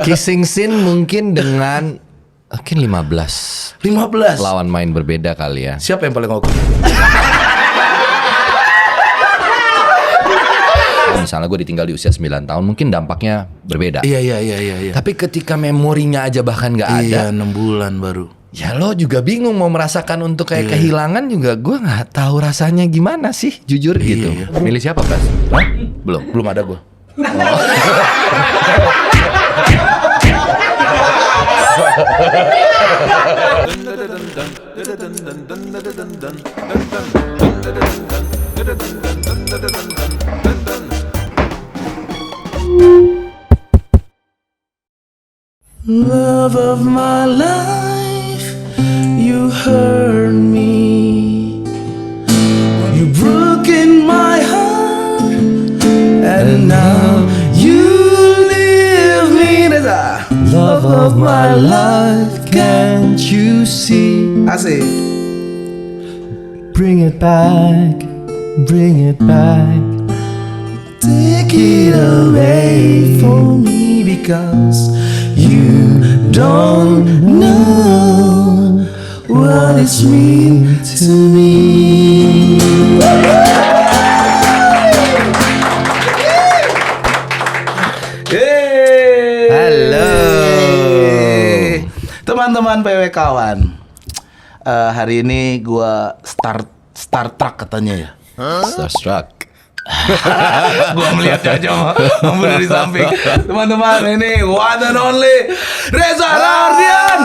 Kissing scene mungkin dengan mungkin 15 lawan main berbeda kali ya. Siapa yang paling awkward? Misalnya gue ditinggal di usia 9 tahun, mungkin dampaknya berbeda. Iya. Tapi ketika memorinya aja bahkan nggak ada, Iya, 6 bulan baru. ya lo juga bingung mau merasakan untuk kayak kehilangan juga. Gue nggak tahu rasanya gimana sih, jujur gitu. Milih siapa, Pras? Hah? Belum ada gue. Love of my life, you hurt me. You broken my heart, and now you leave me. Love of my life, can't you see? Asik. Bring it back, bring it back. Take it away from me because you don't know what it's mean to me. Halo teman-teman PW kawan. Hari ini gua Star Trek katanya ya. Starstruck. Gua melihat aja mampu dari samping. Teman-teman, ini one and only Reza Rahardian.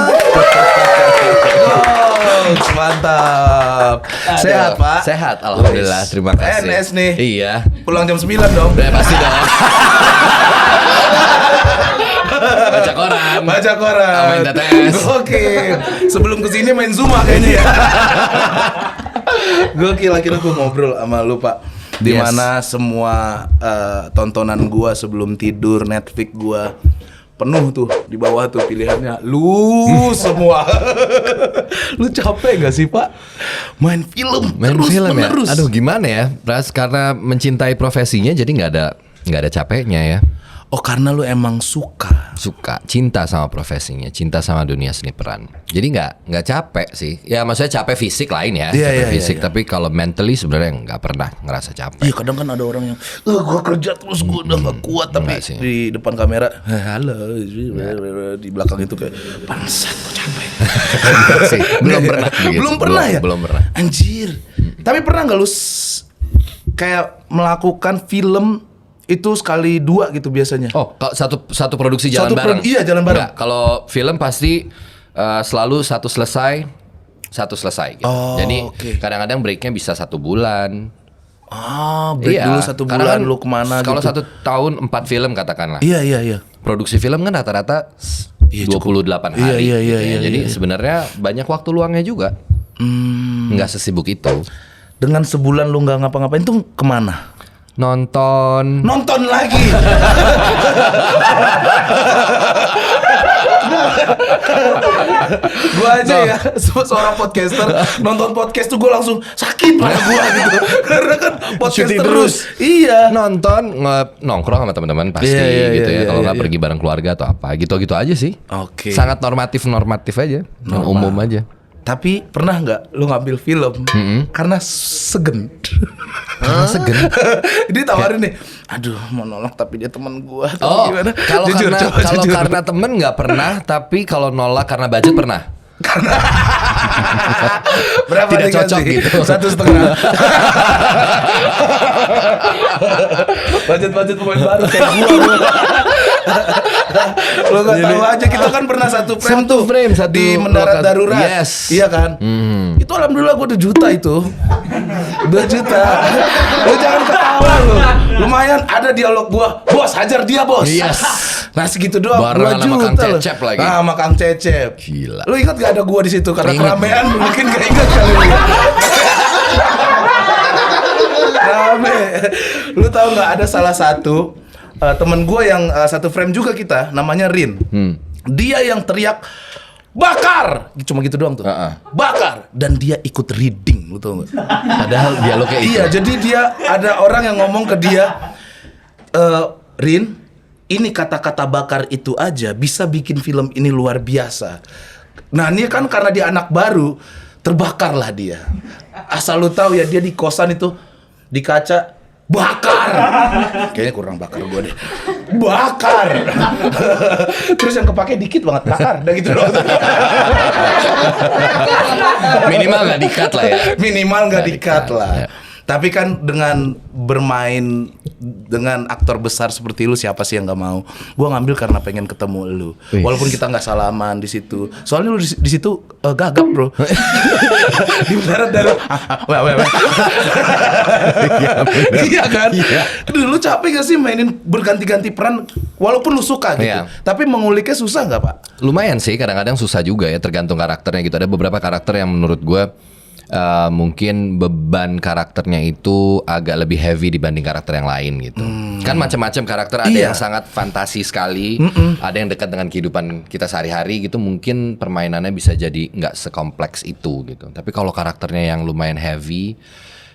Mantap. Sehat, Pak? Sehat, alhamdulillah. Terima kasih. NS nih. Iya. Pulang jam 9 dong. Ya, pasti dong. Baca koran. Main TTS. Oke. Sebelum kesini main Zuma kayaknya ya. Gokil, akhirnya gue ngobrol sama lu, Pak. Dimana semua tontonan gua sebelum tidur, Netflix gua penuh tuh di bawah tuh pilihannya lu semua. Lu capek gak sih, Pak? Main film menerus. Ya. Aduh, gimana ya? Pras, karena mencintai profesinya jadi nggak ada capeknya ya. Oh, karena lu emang suka Cinta sama profesinya, cinta sama dunia seni peran. Jadi nggak capek sih. Ya maksudnya capek fisik lain ya, capek fisik. Tapi kalau mentally sebenarnya nggak pernah ngerasa capek. Iya, kadang kan ada orang yang, gua kerja terus gua udah nggak kuat, tapi di depan kamera, halo, di belakang itu kayak, bangsat gua capek. Belum pernah begitu. Belum pernah. Anjir. Tapi pernah nggak lu kayak melakukan film itu sekali dua gitu biasanya? Oh, satu produksi jalan bareng? Iya, jalan bareng. Enggak, kalau film pasti selalu satu selesai gitu. Oh, jadi kadang-kadang breaknya bisa 1 bulan. Break dulu 1 bulan, kan lu kemana gitu? Kalau 1 tahun 4 film katakanlah. Iya. Produksi film kan rata-rata 28 hari. Iya. Jadi sebenarnya banyak waktu luangnya juga. Nggak sesibuk itu. Dengan sebulan lu nggak ngapa-ngapain tuh kemana? Nonton lagi. Gua aja ya seorang podcaster nonton podcast tuh gua langsung sakit pada gua gitu. Karena kan podcast terus. Iya. Nonton nongkrong sama teman-teman pasti gitu ya. Kalau nggak pergi bareng keluarga atau apa gitu aja sih. Oke. Sangat normatif aja, umum aja. Tapi pernah nggak lu ngambil film karena segen? Karena segen? Dia tawarin nih, aduh mau nolak tapi dia teman gua. Gimana? Kalau karena temen nggak pernah, tapi kalau nolak karena budget pernah. Karena berapa tidak cocok gitu. 1,5. budget pemain baru kayak gua. Lo gak tahu aja, kita kan pernah satu frame di mendarat darurat. Yes. Iya kan? Itu alhamdulillah gua 2 juta itu. 2 juta. Lo jangan ketawa lo. Lumayan ada dialog gua, bos hajar dia bos. Yes. Nah segitu doang. Barengan sama Kang Cecep lagi. Sama Kang Cecep. Gila. Lo ingat gak ada gua di situ karena keramaian mungkin gak ingat kali lu. Rame. Lu tahu nggak ada salah satu temen gue yang satu frame juga kita, namanya Rin. Dia yang teriak bakar, cuma gitu doang tuh. Bakar, dan dia ikut reading, lu tau nggak? Padahal dialognya itu. Iya, jadi dia ada orang yang ngomong ke dia, Rin, ini kata-kata bakar itu aja bisa bikin film ini luar biasa. Nah ini kan karena dia anak baru, terbakarlah dia. Asal lu tahu ya, dia di kosan itu di kaca bakar. Kayaknya kurang bakar gue deh. Bakar. Terus yang kepake dikit banget bakar. Udah gitu loh. Minimal nggak di-cut lah ya. Minimal nggak di-cut lah. Ya. Tapi kan dengan bermain dengan aktor besar seperti lu, siapa sih yang nggak mau? Gua ngambil karena pengen ketemu lu. Walaupun kita nggak salaman di situ. Soalnya lu di situ gagap, bro. Di darat. Iya kan? Dulu capek gak sih mainin berganti-ganti peran walaupun lu suka gitu. Iya. Tapi menguliknya susah nggak, Pak? Lumayan sih, kadang-kadang susah juga ya, tergantung karakternya gitu. Ada beberapa karakter yang menurut gua mungkin beban karakternya itu agak lebih heavy dibanding karakter yang lain gitu. Kan macam-macam karakter, ada yang sangat fantasi sekali, ada yang dekat dengan kehidupan kita sehari-hari gitu. Mungkin permainannya bisa jadi nggak sekompleks itu gitu. Tapi kalau karakternya yang lumayan heavy,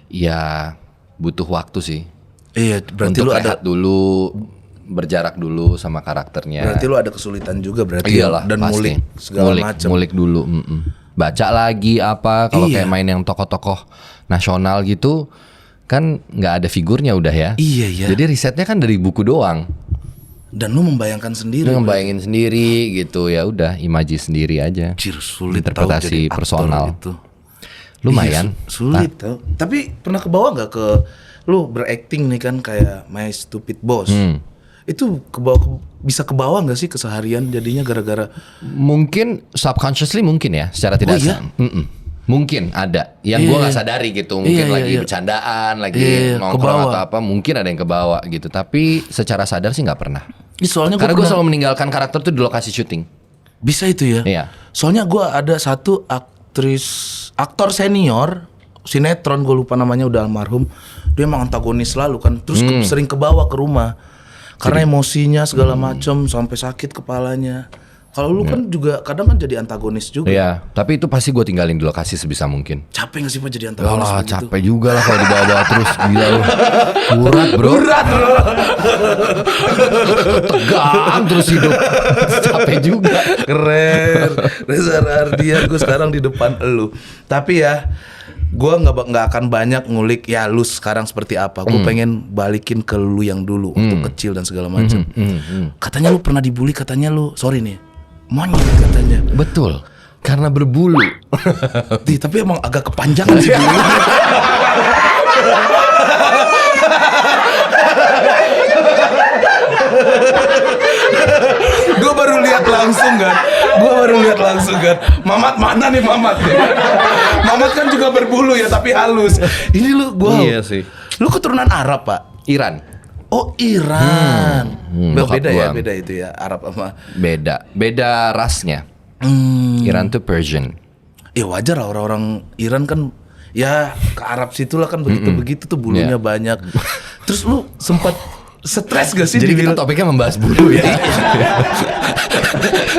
ya butuh waktu sih. Iya, berarti untuk lu rehat dulu, berjarak dulu sama karakternya. Berarti lu ada kesulitan juga berarti. Iyalah, dan pasti. ngulik segala macam. Ngulik dulu. Baca lagi apa, kalau kayak main yang tokoh-tokoh nasional gitu kan nggak ada figurnya udah ya. Iya. Jadi risetnya kan dari buku doang. Dan lu membayangkan sendiri. Lu membayangin sendiri gitu, ya udah imaji sendiri aja. Sulit interpretasi personal itu. Lumayan. Iya, sulit tau. Tapi pernah kebawa nggak ke lu berakting nih kan kayak My Stupid Boss? Itu bisa kebawa nggak sih keseharian jadinya gara-gara? Mungkin subconsciously mungkin ya, secara tidak sadar. Mungkin ada yang gue nggak sadari gitu. Mungkin lagi bercandaan, lagi nongkrong atau apa, mungkin ada yang kebawa gitu. Tapi secara sadar sih nggak pernah. Soalnya karena gue selalu meninggalkan karakter tuh di lokasi syuting. Bisa itu ya? Iya. Soalnya gue ada satu aktor senior sinetron, gue lupa namanya, udah almarhum. Dia emang antagonis selalu kan. Terus sering kebawa ke rumah karena emosinya segala macam sampai sakit kepalanya. Kalau lu kan juga kadang kan jadi antagonis juga. Iya, tapi itu pasti gue tinggalin di lokasi sebisa mungkin. Capek gak sih Pak jadi antagonis begitu? Capek juga lah kalau dibawa-bawa terus. Gila lu. Urat bro. Tegang terus hidup. Capek juga. Keren. Reza Rahardian, gue sekarang di depan lu. Tapi ya, gue nggak akan banyak ngulik ya lu sekarang seperti apa. Gue pengen balikin ke lu yang dulu waktu kecil dan segala macam. Katanya lu pernah dibully, katanya lu sorry nih monyet katanya. Betul, karena berbulu. Tapi emang agak kepanjangan sih bulu. Gue baru lihat langsung kan. Mamat mana nih Mamat? Mamat kan juga berbulu ya tapi halus. Ini lu Iya sih. Lu keturunan Arab Pak? Iran. Oh Iran. Beda itu ya Arab sama. Beda rasnya. Iran tuh Persian. Ya wajar lah, orang-orang Iran kan ya ke Arab situlah kan begitu tuh bulunya banyak. Terus lu sempat stres gak sih? Jadi kita topiknya membahas bulu ya.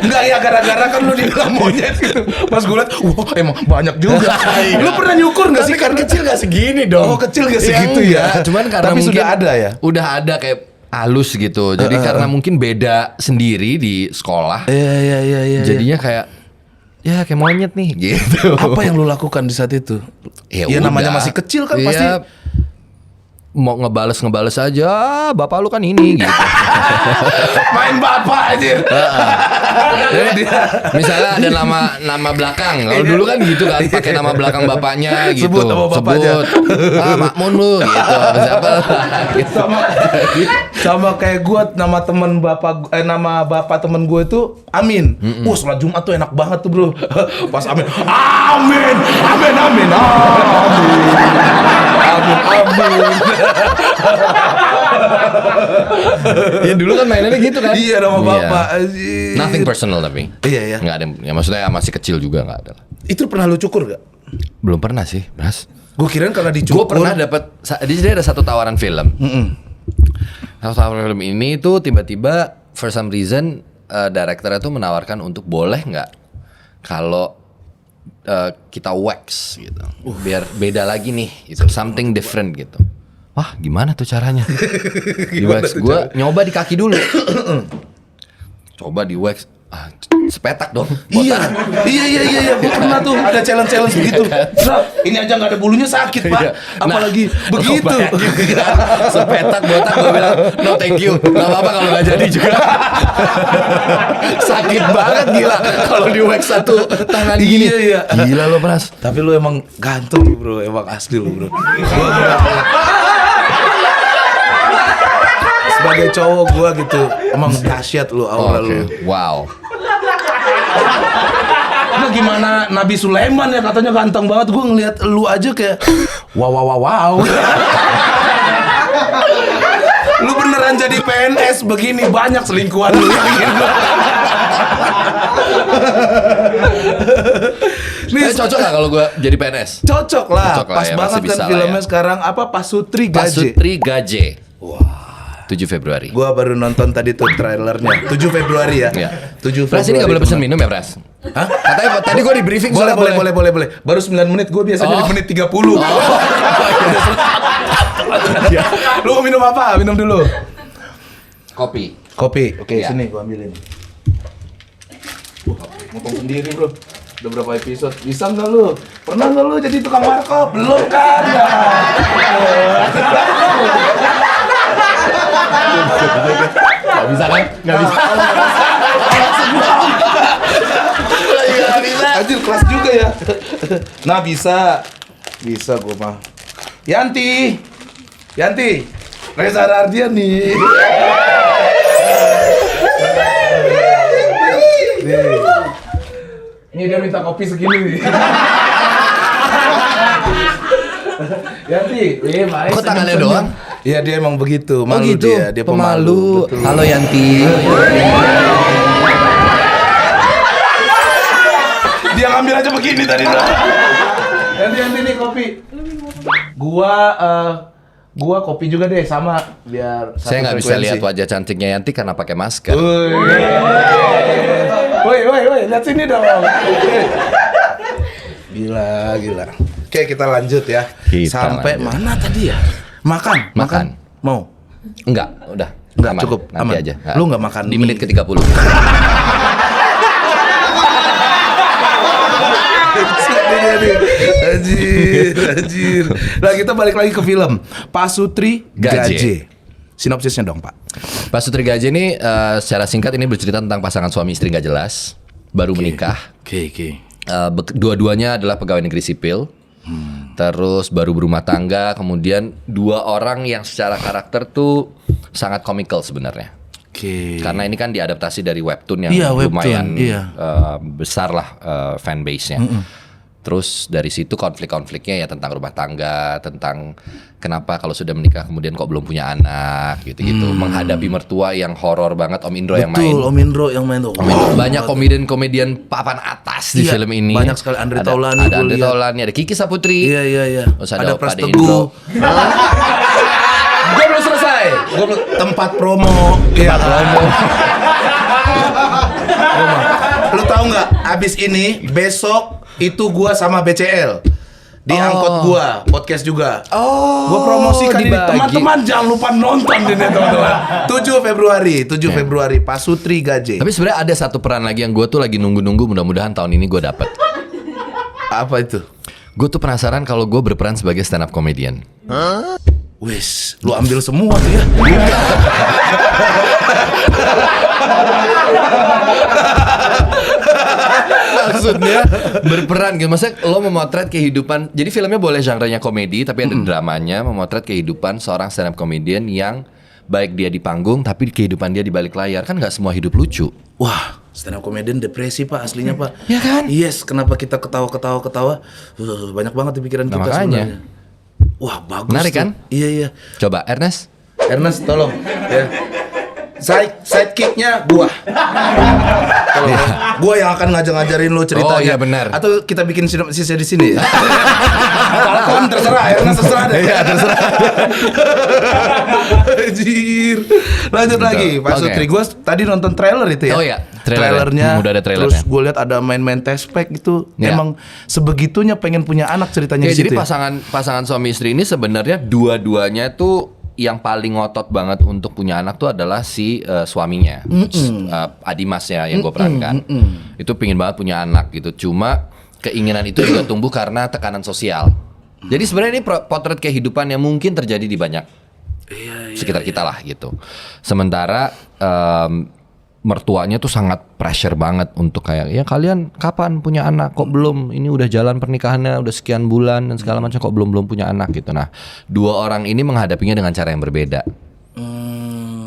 Enggak ya, gara-gara kan lu dibilang monyet gitu. Pas gue liat, wah emang banyak juga. Lu pernah nyukur gak sih? Karena kecil gak segini dong. Oh kecil gak segitu ya. Cuman karena tapi mungkin sudah ada ya. Udah ada kayak halus gitu. Jadi karena mungkin beda sendiri di sekolah. Iya. Jadinya kayak ya kayak monyet nih gitu. Apa yang lu lakukan di saat itu? Ya namanya masih kecil kan pasti. Mau ngebales aja, bapak lu kan ini gitu. Main bapak aja. Jadi misalnya ada nama belakang. Kalau dulu kan gitu kan, pakai nama belakang bapaknya gitu. Sebut nama bapaknya. Makmun lu gitu. Siapa? Gitu. Sama kayak gue, nama bapak temen gue itu Amin. Sholat Jumat tuh enak banget tuh bro. Pas Amin. Amin. Ya dulu kan mainannya gitu kan. Iya nama bapak. Nothing personal tapi. Iya. Nggak ada. Ya maksudnya masih kecil juga nggak ada. Itu pernah lu cukur gak? Belum pernah sih, Mas. Gue kirain karena dicukur. Gue pernah dapat. Di sini ada satu tawaran film. Satu tawaran film ini tuh tiba-tiba for some reason direkturnya tuh menawarkan untuk boleh nggak kalau kita wax gitu, biar beda lagi nih, gitu. Something different gitu. Wah, gimana tuh caranya? Di wax gue nyoba di kaki dulu. Coba di wax, sepetak dong. Iya, gue pernah tuh ada challenge begitu. Nah, ini aja nggak ada bulunya sakit pak, apalagi begitu. Sepetak botak, gue bilang no thank you, nggak apa-apa kalau nggak jadi juga. Sakit banget gila kalau di wax satu tangan gini. Iya. Gila lo Pras. Tapi lu emang ganteng bro, emang asli lu bro. Sebagai cowok gua gitu, emang dahsyat lu aura lu. Wow. Nah gimana Nabi Sulaiman ya katanya ganteng banget, gua ngelihat lu aja kayak wow. Lu beneran jadi PNS begini banyak selingkuhan lu. Nih cocok gak kalau gue jadi PNS? Cocok lah, pas ya, banget kan filmnya ya. Sekarang apa Pasutri Gaje. Pasutri Gaje. Wah. 7 Februari. Gua baru nonton tadi tuh trailernya. 7 Februari ya. 7 Februari. Pras ini gak boleh pesen minum ya Pras? Hah? Katanya tadi gue di briefing boleh. Baru 9 menit, gue biasanya di menit 30. Lu mau minum apa? Minum dulu. Kopi. Oke, sini gua ambilin. Ngomong sendiri bro. Udah berapa episode? Bisa nggak lu? Pernah nggak lu jadi tukang warkop? Belum kan? Ya. Gak bisa kan? Gak bisa. Gak bisa. Anjir kelas juga ya. Nah bisa gua mah. Yanti, Reza Rardian nih. Ini dia minta kopi segini nih. Yanti, baik. Kok tangannya doang? Iya dia emang begitu, malu gitu? dia pemalu. Betul. Halo Yanti. Dia ngambil aja begini tadi. Yanti nih kopi. Gua kopi juga deh sama biar satu Saya nggak bisa frekuensi. lihat wajah cantiknya Yanti karena pakai masker. Woi, lihat sini dong. Gila. Oke, kita lanjut ya. Sampai lanjut. mana tadi ya? Makan. Mau? Enggak, udah. Enggak, Aman. cukup. Nanti Aman. aja. Lu nggak makan di mie. menit ke-30. Anjir. Nah, kita balik lagi ke film Pasutri Gaje. Sinopsisnya dong, Pak. Pasutri Gaje ini secara singkat ini bercerita tentang pasangan suami istri nggak jelas, baru menikah. Oke. Dua-duanya adalah pegawai negeri sipil. Terus baru berumah tangga, kemudian dua orang yang secara karakter tuh sangat komikal sebenarnya. Oke. Karena ini kan diadaptasi dari webtoon yang Webtoon, lumayan iya. besar lah fanbase-nya. Terus dari situ konflik-konfliknya ya tentang rumah tangga, tentang kenapa kalau sudah menikah kemudian kok belum punya anak gitu-gitu. Menghadapi mertua yang horor banget, Om Indro yang main. Betul, Om Indro yang main tuh. Banyak komedian-komedian papan atas di film ini. Banyak sekali. Andre Taulani. Ada Andre Taulani, ada Kiki Saputri. Iya. Terus ada Pras Pak Teguh. Indro. Gue belum selesai. Tempat promo. Iya, promo. Lu tahu nggak? Abis ini besok itu gua sama BCL di angkot gua podcast juga. Gua promosikan ini dibagi. teman-teman jangan lupa nonton ini teman-teman. 7 Februari Pasutri Gaje. Tapi sebenarnya ada satu peran lagi yang gue tuh lagi nunggu-nunggu, mudah-mudahan tahun ini gue dapet. Apa itu? Gue tuh penasaran kalau gue berperan sebagai stand up comedian. Wis, lu ambil semua tuh ya. Maksudnya berperan gitu. Maksudnya lo memotret kehidupan. Jadi filmnya boleh genre-nya komedi, tapi ada dramanya, memotret kehidupan seorang stand up comedian yang baik dia di panggung, tapi kehidupan dia di balik layar. Kan gak semua hidup lucu. Wah, stand up comedian depresi Pak aslinya Pak. Ya kan? Yes, kenapa kita ketawa. Banyak banget di pikiran kita makanya. sebenarnya. Wah, bagus. Menarik tuh. kan? Iya. Coba Ernest. Ernest tolong ya. Sidekicknya gua. kalau gue yang akan ngajarin lu ceritanya. Oh iya benar. Atau kita bikin sinopsisnya di sini. Falcon terserah ya, terserah deh. Iya terserah. Anjir. Lanjut lagi, Pak Sutri. Gue tadi nonton trailer itu ya. Oh iya, trailernya. Udah ada trailernya. Terus gue lihat ada main-main test pack gitu. Ya. Emang sebegitunya pengen punya anak ceritanya Ya, di situ. jadi pasangan suami istri ini sebenarnya dua-duanya tuh yang paling ngotot banget untuk punya anak tuh adalah si suaminya, Adimas ya yang gue perankan. Itu pingin banget punya anak gitu. Cuma keinginan itu juga tumbuh karena tekanan sosial. Jadi sebenarnya ini potret kehidupan yang mungkin terjadi di banyak sekitar kita lah gitu. Sementara mertuanya tuh sangat pressure banget untuk kayak ya kalian kapan punya anak kok belum, ini udah jalan pernikahannya udah sekian bulan dan segala macam kok belum punya anak gitu. Nah dua orang ini menghadapinya dengan cara yang berbeda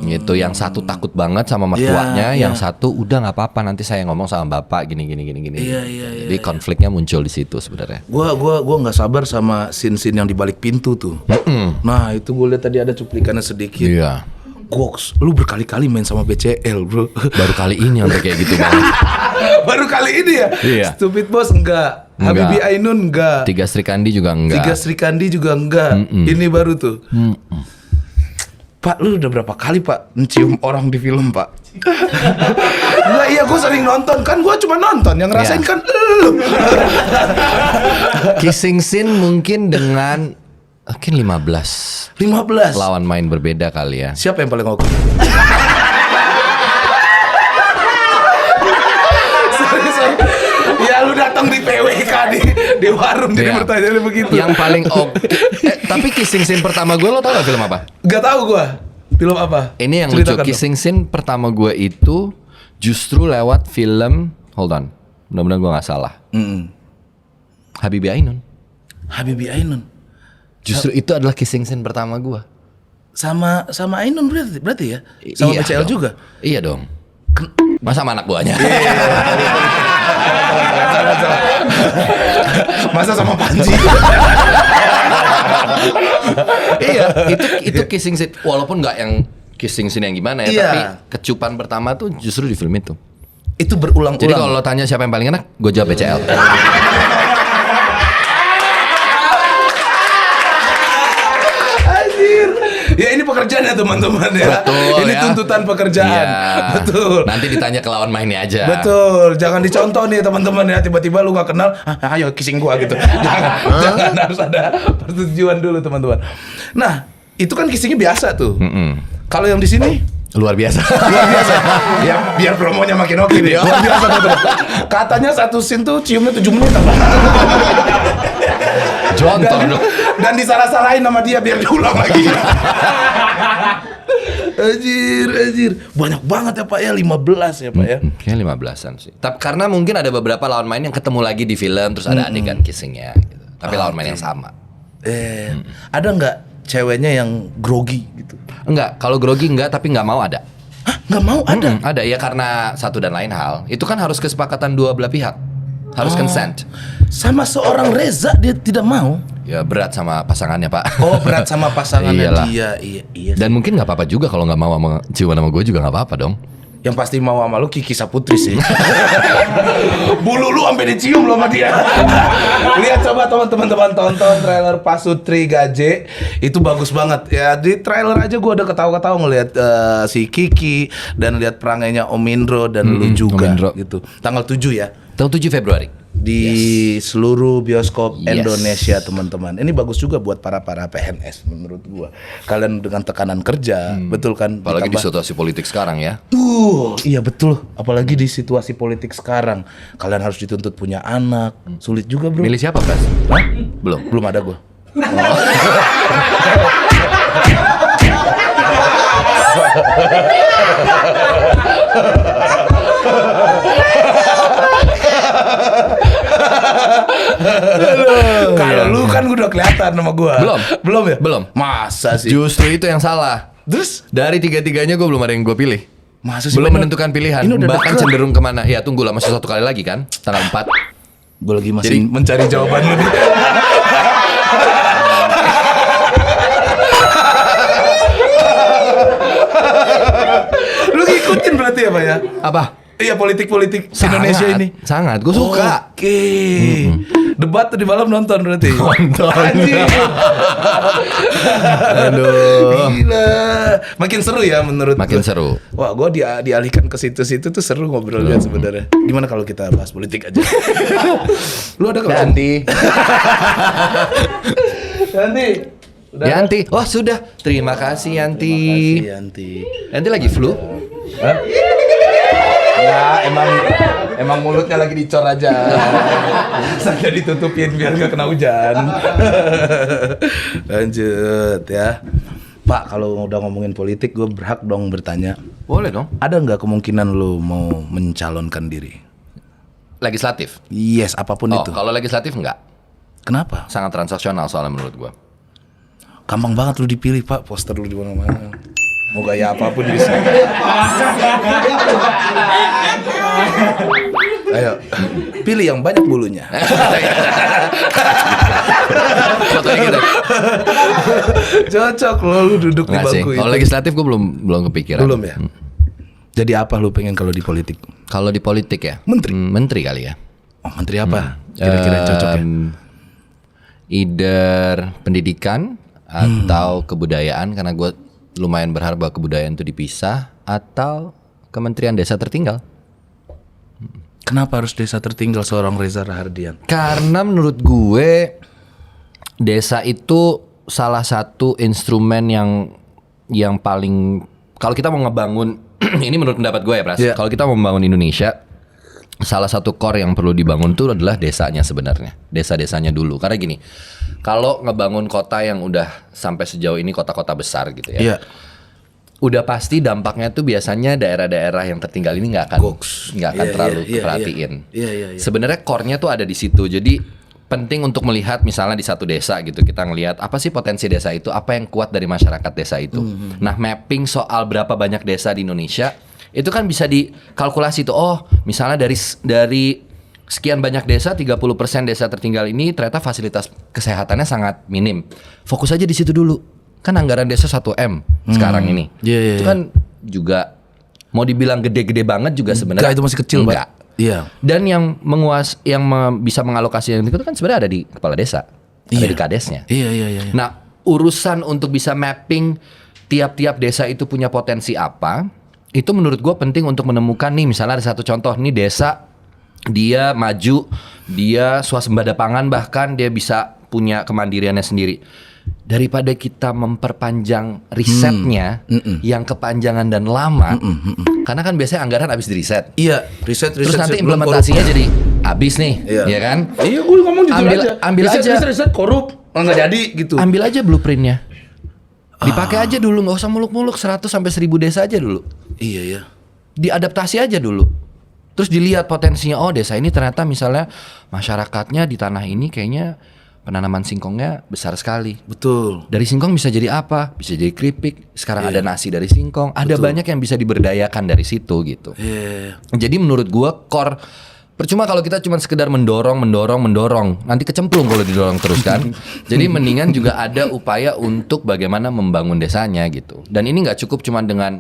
gitu. Yang satu takut banget sama mertuanya, yang satu udah nggak apa-apa nanti saya ngomong sama bapak gini. Jadi konfliknya muncul di situ sebenarnya. Gua nggak sabar sama scene yang di balik pintu tuh. Nah itu gue lihat tadi ada cuplikannya sedikit. Iya. Goks, lu berkali-kali main sama BCL bro. Baru kali ini yang kayak gitu banget. Baru kali ini ya? Iya. Stupid Boss enggak. Habibie Ainun enggak. Tiga Sri Kandi juga enggak. juga enggak. Ini baru tuh. Pak, lu udah berapa kali Pak mencium orang di film Pak? Nah, iya gue sering nonton. Kan gue cuma nonton. Yang ngerasain kan lu. Kissing scene mungkin dengan mungkin 15 lawan main berbeda kali ya. Siapa yang paling oke? sorry. Ya lu datang di PWK di warung jadi pertanyaannya begitu. Yang paling oke. Tapi kissing scene pertama gue lo tau gak film apa? Gak tahu gue. Film apa? Ini yang lucu. Kissing scene pertama gue itu justru lewat film. Hold on. Mudah-mudahan gue gak salah. Habibie Ainun. Justru itu adalah kissing scene pertama gue. Sama Ainun berarti ya? Sama iya BCL dong. juga? Iya dong. Masa sama anak buahnya? Masa sama Panji? Iya, itu kissing scene. Walaupun nggak yang kissing scene yang gimana ya, tapi kecupan pertama tuh justru di film itu. Itu berulang-ulang. Jadi kalau lo tanya siapa yang paling enak, gue jawab BCL. Ya ini pekerjaan ya teman-teman ya. Betul, ini ya. Tuntutan pekerjaan. Iya. Betul. Nanti ditanya ke lawan mainnya aja. Betul. Jangan dicontoh nih teman-teman ya. Tiba-tiba lu nggak kenal, ayo kissing gua gitu. Jangan harus ada persetujuan dulu teman-teman. Nah itu kan kissingnya biasa tuh. Kalau yang di sini luar biasa. Ya biar promonya makin oke nih. Luar biasa teman-teman. Katanya satu scene tuh ciumnya 7 menit. Contoh dong. Dan disalah-salahin sama dia biar diulang lagi. Anjir. Banyak banget ya Pak ya, 15 ya Pak ya. Kayaknya 15-an sih. Tapi karena mungkin ada beberapa lawan main yang ketemu lagi di film terus ada adegan kissingnya gitu. Tapi lawan main yang sama. Ada nggak ceweknya yang grogi gitu? Enggak, kalau grogi enggak, tapi nggak mau ada. Hah? Nggak mau ada? Ada ya karena satu dan lain hal. Itu kan harus kesepakatan dua belah pihak. Harus consent. Sama seorang Reza dia tidak mau. Ya berat sama pasangannya Pak. Oh berat sama pasangannya. Iyalah. Dia. Iya. Dan mungkin nggak apa-apa juga kalau nggak mau sama ciuman sama gue juga nggak apa-apa dong. Yang pasti mau sama lu Kiki Saputri sih. Bulu lu sampai dicium lo sama dia. Lihat coba teman-teman tonton trailer Pasutri Gaje. Itu bagus banget. Ya di trailer aja gua udah ketawa-ketawa ngelihat si Kiki dan lihat perangainya Om Indro dan lu juga gitu. Tanggal 7 ya. Tanggal 7 Februari. Di seluruh bioskop Indonesia teman-teman. Ini bagus juga buat para PNS menurut gua. Kalian dengan tekanan kerja, betul kan? Apalagi di situasi politik sekarang ya. Iya betul. Apalagi di situasi politik sekarang. Kalian harus dituntut punya anak. Sulit juga bro. Milih siapa Pras? Hah? Belum ada gua. Kalau lu kan udah kelihatan sama gua. Belum ya? Belum. Masa sih? Justru itu yang salah. Terus? Dari tiga-tiganya gue belum ada yang gue pilih. Masa sih? Belum menentukan pilihan. Bahkan deket. cenderung kemana? Ya tunggulah masih satu kali lagi kan. Tanggal 4. Gue lagi masih mencari jawabannya nih. Lu ngikutin berarti ya Pak ya? Apa? Iya, politik-politik Indonesia ini. Sangat, gue suka. Oke. Debat tuh di malam nonton berarti. Nonton. Anjing. Aduh. Gila. Makin seru ya menurut Makin gua. seru. Wah, gue dialihkan ke situ-situ tuh seru ngobrolnya sebenarnya. Gimana kalau kita bahas politik aja? Lu ada kalau Yanti. Yanti. Udah. Yanti. Oh sudah. Terima kasih Yanti. Makasih, Yanti. Yanti lagi flu. Hah? Ya, emang mulutnya lagi dicor aja. Sengaja ditutupin biar nggak kena hujan. Lanjut ya. Pak, kalau udah ngomongin politik, gue berhak dong bertanya. Boleh dong. Ada nggak kemungkinan lu mau mencalonkan diri? Legislatif. Yes, apapun Oh, itu. kalau legislatif enggak. Kenapa? Sangat transaksional soalnya menurut gua. Gampang banget lu dipilih, Pak. Poster lu di mana-mana. Mau gaya apapun bisa. Ayo, pilih yang banyak bulunya. Fotonya gitu. Cocok lo lu duduk di Enggak sih. bangku itu. Kalau legislatif gua belum kepikiran. Belum ya? Jadi apa lu pengen kalau di politik? Kalau di politik ya? Menteri? Menteri kali ya. Oh, menteri apa? Kira-kira cocok ya? Either pendidikan atau kebudayaan, karena gue lumayan berharap bahwa kebudayaan itu dipisah, atau Kementerian Desa Tertinggal. Kenapa harus desa tertinggal seorang Reza Rahardian? Karena menurut gue desa itu salah satu instrumen yang paling, kalau kita mau ngebangun ini menurut pendapat gue ya Pras. Yeah. Kalau kita mau membangun Indonesia, salah satu core yang perlu dibangun itu adalah desanya sebenarnya. Desa-desanya dulu. Karena gini, kalau ngebangun kota yang udah sampai sejauh ini kota-kota besar gitu ya. Iya. Udah pasti dampaknya tuh biasanya daerah-daerah yang tertinggal ini nggak akan Iya, terlalu iya, perhatiin. Iya. Sebenarnya core-nya tuh ada di situ. Jadi penting untuk melihat misalnya di satu desa gitu, kita ngelihat apa sih potensi desa itu, apa yang kuat dari masyarakat desa itu. Nah, mapping soal berapa banyak desa di Indonesia itu kan bisa dikalkulasi tuh. Oh, misalnya dari sekian banyak desa, 30% desa tertinggal ini ternyata fasilitas kesehatannya sangat minim. Fokus aja di situ dulu. Kan anggaran desa 1M sekarang ini. Iya. Itu kan juga mau dibilang gede-gede banget juga sebenarnya. Enggak, itu masih kecil, Pak. Enggak. Iya. Dan yang bisa mengalokasi yang itu kan sebenarnya ada di kepala desa, ada di kadesnya. Iya. Nah, urusan untuk bisa mapping tiap-tiap desa itu punya potensi apa, itu menurut gue penting untuk menemukan nih, misalnya ada satu contoh nih desa, dia maju, dia swasembada pangan, bahkan dia bisa punya kemandiriannya sendiri. Daripada kita memperpanjang risetnya yang kepanjangan dan lama, karena kan biasanya anggaran habis di riset. Iya, riset Terus nanti sebelum implementasinya korup. jadi habis nih, Iya. ya kan? Iya, gue ngomong jujur Ambil- aja. ambil aja. Riset korup, nggak jadi gitu. Ambil aja blueprintnya, dipakai aja dulu, nggak usah muluk-muluk 100 sampai 1000 desa aja dulu, Iya ya. diadaptasi aja dulu. Terus dilihat potensinya, oh desa ini ternyata misalnya masyarakatnya di tanah ini kayaknya penanaman singkongnya besar sekali. Betul. Dari singkong bisa jadi apa? Bisa jadi keripik. Sekarang ada nasi dari singkong. Ada banyak yang bisa diberdayakan dari situ gitu. Iya. Jadi menurut gua core, percuma kalau kita cuma sekedar mendorong, nanti kecemplung kalau didorong terus kan. Jadi mendingan juga ada upaya untuk bagaimana membangun desanya gitu. Dan ini nggak cukup cuma dengan,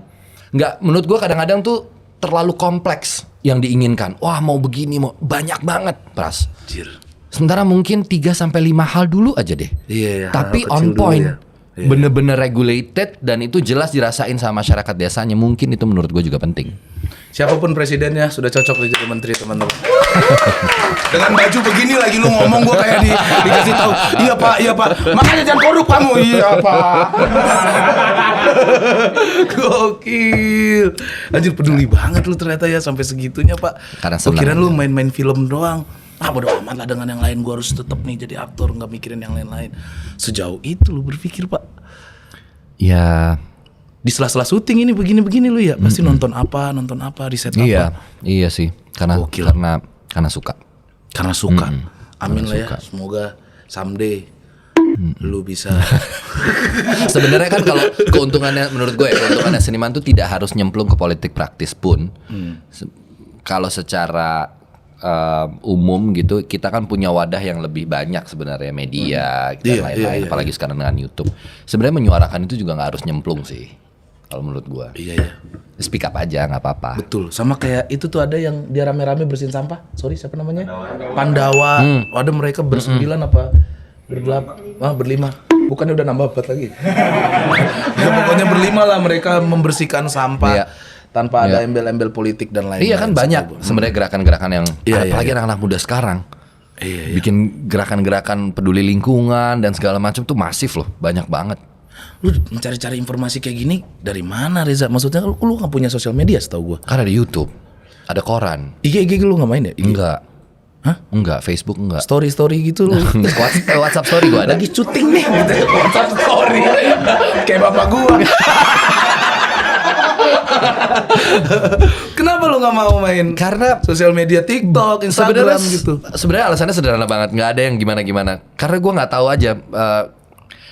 menurut gua kadang-kadang tuh terlalu kompleks yang diinginkan. Wah mau begini, mau banyak banget, Pras. Anjir. Sementara mungkin 3 sampai 5 hal dulu aja deh. Iya. Tapi hal kecil on dulu point. ya. Iya. Bener-bener regulated dan itu jelas dirasain sama masyarakat desanya. Mungkin itu menurut gue juga penting. Siapapun presidennya sudah cocok jadi menteri, teman-teman. Dengan baju begini lagi lu ngomong, gua kayak dikasih tahu. Iya pak. Makanya jangan korup kamu. Iya pak. Gokil. Anjir, peduli banget lu ternyata ya sampai segitunya pak. Karena Gua kira senang lu aja. main-main film doang. Bodo amat lah dengan yang lain, gua harus tetap nih jadi aktor, nggak mikirin yang lain-lain. Sejauh itu lu berpikir pak? Ya, Di sela-sela syuting ini begini-begini lu ya, pasti nonton apa, riset apa. iya sih. Karena Gokil. karena suka. Karena suka. Amin Karena lah ya. suka. Semoga someday lu bisa. Sebenarnya kan kalau keuntungannya menurut gue, keuntungannya seniman tuh tidak harus nyemplung ke politik praktis pun. Kalau secara umum gitu, kita kan punya wadah yang lebih banyak sebenarnya, media dan Iya, lain-lain. iya. Apalagi sekarang dengan YouTube. Sebenarnya menyuarakan itu juga nggak harus nyemplung sih. kalau menurut gua. Iya ya. Speak up aja, nggak apa-apa. Betul. Sama kayak itu tuh ada yang dia rame-rame bersihin sampah. Sorry, siapa namanya? Pandawa. Ada mereka bersembilan apa berlima. Bukannya udah nambah 4 lagi. Ya, pokoknya berlima lah mereka membersihkan sampah. Iya. Tanpa ada embel-embel politik dan lain-lain. Iya kan banyak sebenarnya gerakan-gerakan yang apalagi iya. anak-anak muda sekarang. Iya. Bikin gerakan-gerakan peduli lingkungan dan segala macam tuh masif loh, banyak banget. Lu mencari-cari informasi kayak gini dari mana, Reza? Maksudnya lu nggak punya sosial media setahu gua. Karena ada YouTube, ada koran. IG lu nggak main ya? IG? Enggak. Hah? Enggak, Facebook enggak. Story gitu lu. WhatsApp story gua ada. Lagi syuting nih gitu. WhatsApp story. Kayak bapak gua. Kenapa lu nggak mau main? Karena Sosial media TikTok, Instagram gitu. Sebenarnya alasannya sederhana banget, nggak ada yang gimana-gimana. Karena gua nggak tahu aja.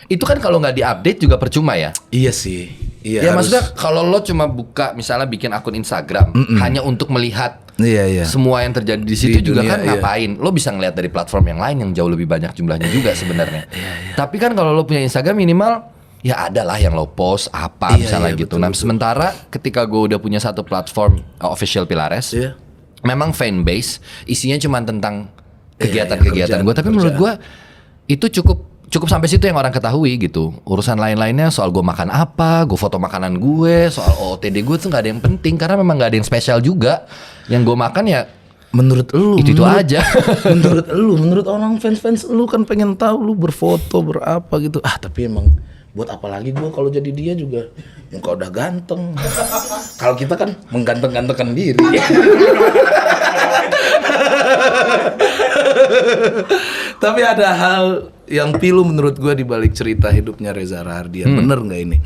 Itu kan kalau nggak diupdate juga percuma ya. Iya sih. Iya. Ya maksudnya kalau lo cuma buka misalnya bikin akun Instagram hanya untuk melihat Iya. semua yang terjadi di situ Di juga dunia, kan ngapain? Lo bisa ngeliat dari platform yang lain yang jauh lebih banyak jumlahnya juga sebenarnya. Tapi kan kalau lo punya Instagram minimal ya ada lah yang lo post apa misalnya gitu. Betul, Nah sementara ketika gue udah punya satu platform official Pilares, Iya. memang fanbase isinya cuma tentang kegiatan-kegiatan gue. Tapi menurut gue itu cukup sampai situ yang orang ketahui gitu. Urusan lain-lainnya soal gue makan apa, gue foto makanan gue, soal OOTD gue tuh nggak ada yang penting karena memang nggak ada yang spesial juga. Yang gue makan ya Menurut lu itu aja. menurut orang fans lu kan pengen tahu lu berfoto berapa gitu. Tapi emang buat apa lagi gue kalau jadi dia juga muka udah ganteng. Kalau kita kan mengganteng-gantengkan diri. Tapi ada hal yang pilu menurut gue di balik cerita hidupnya Reza Rahardian. Bener nggak ini?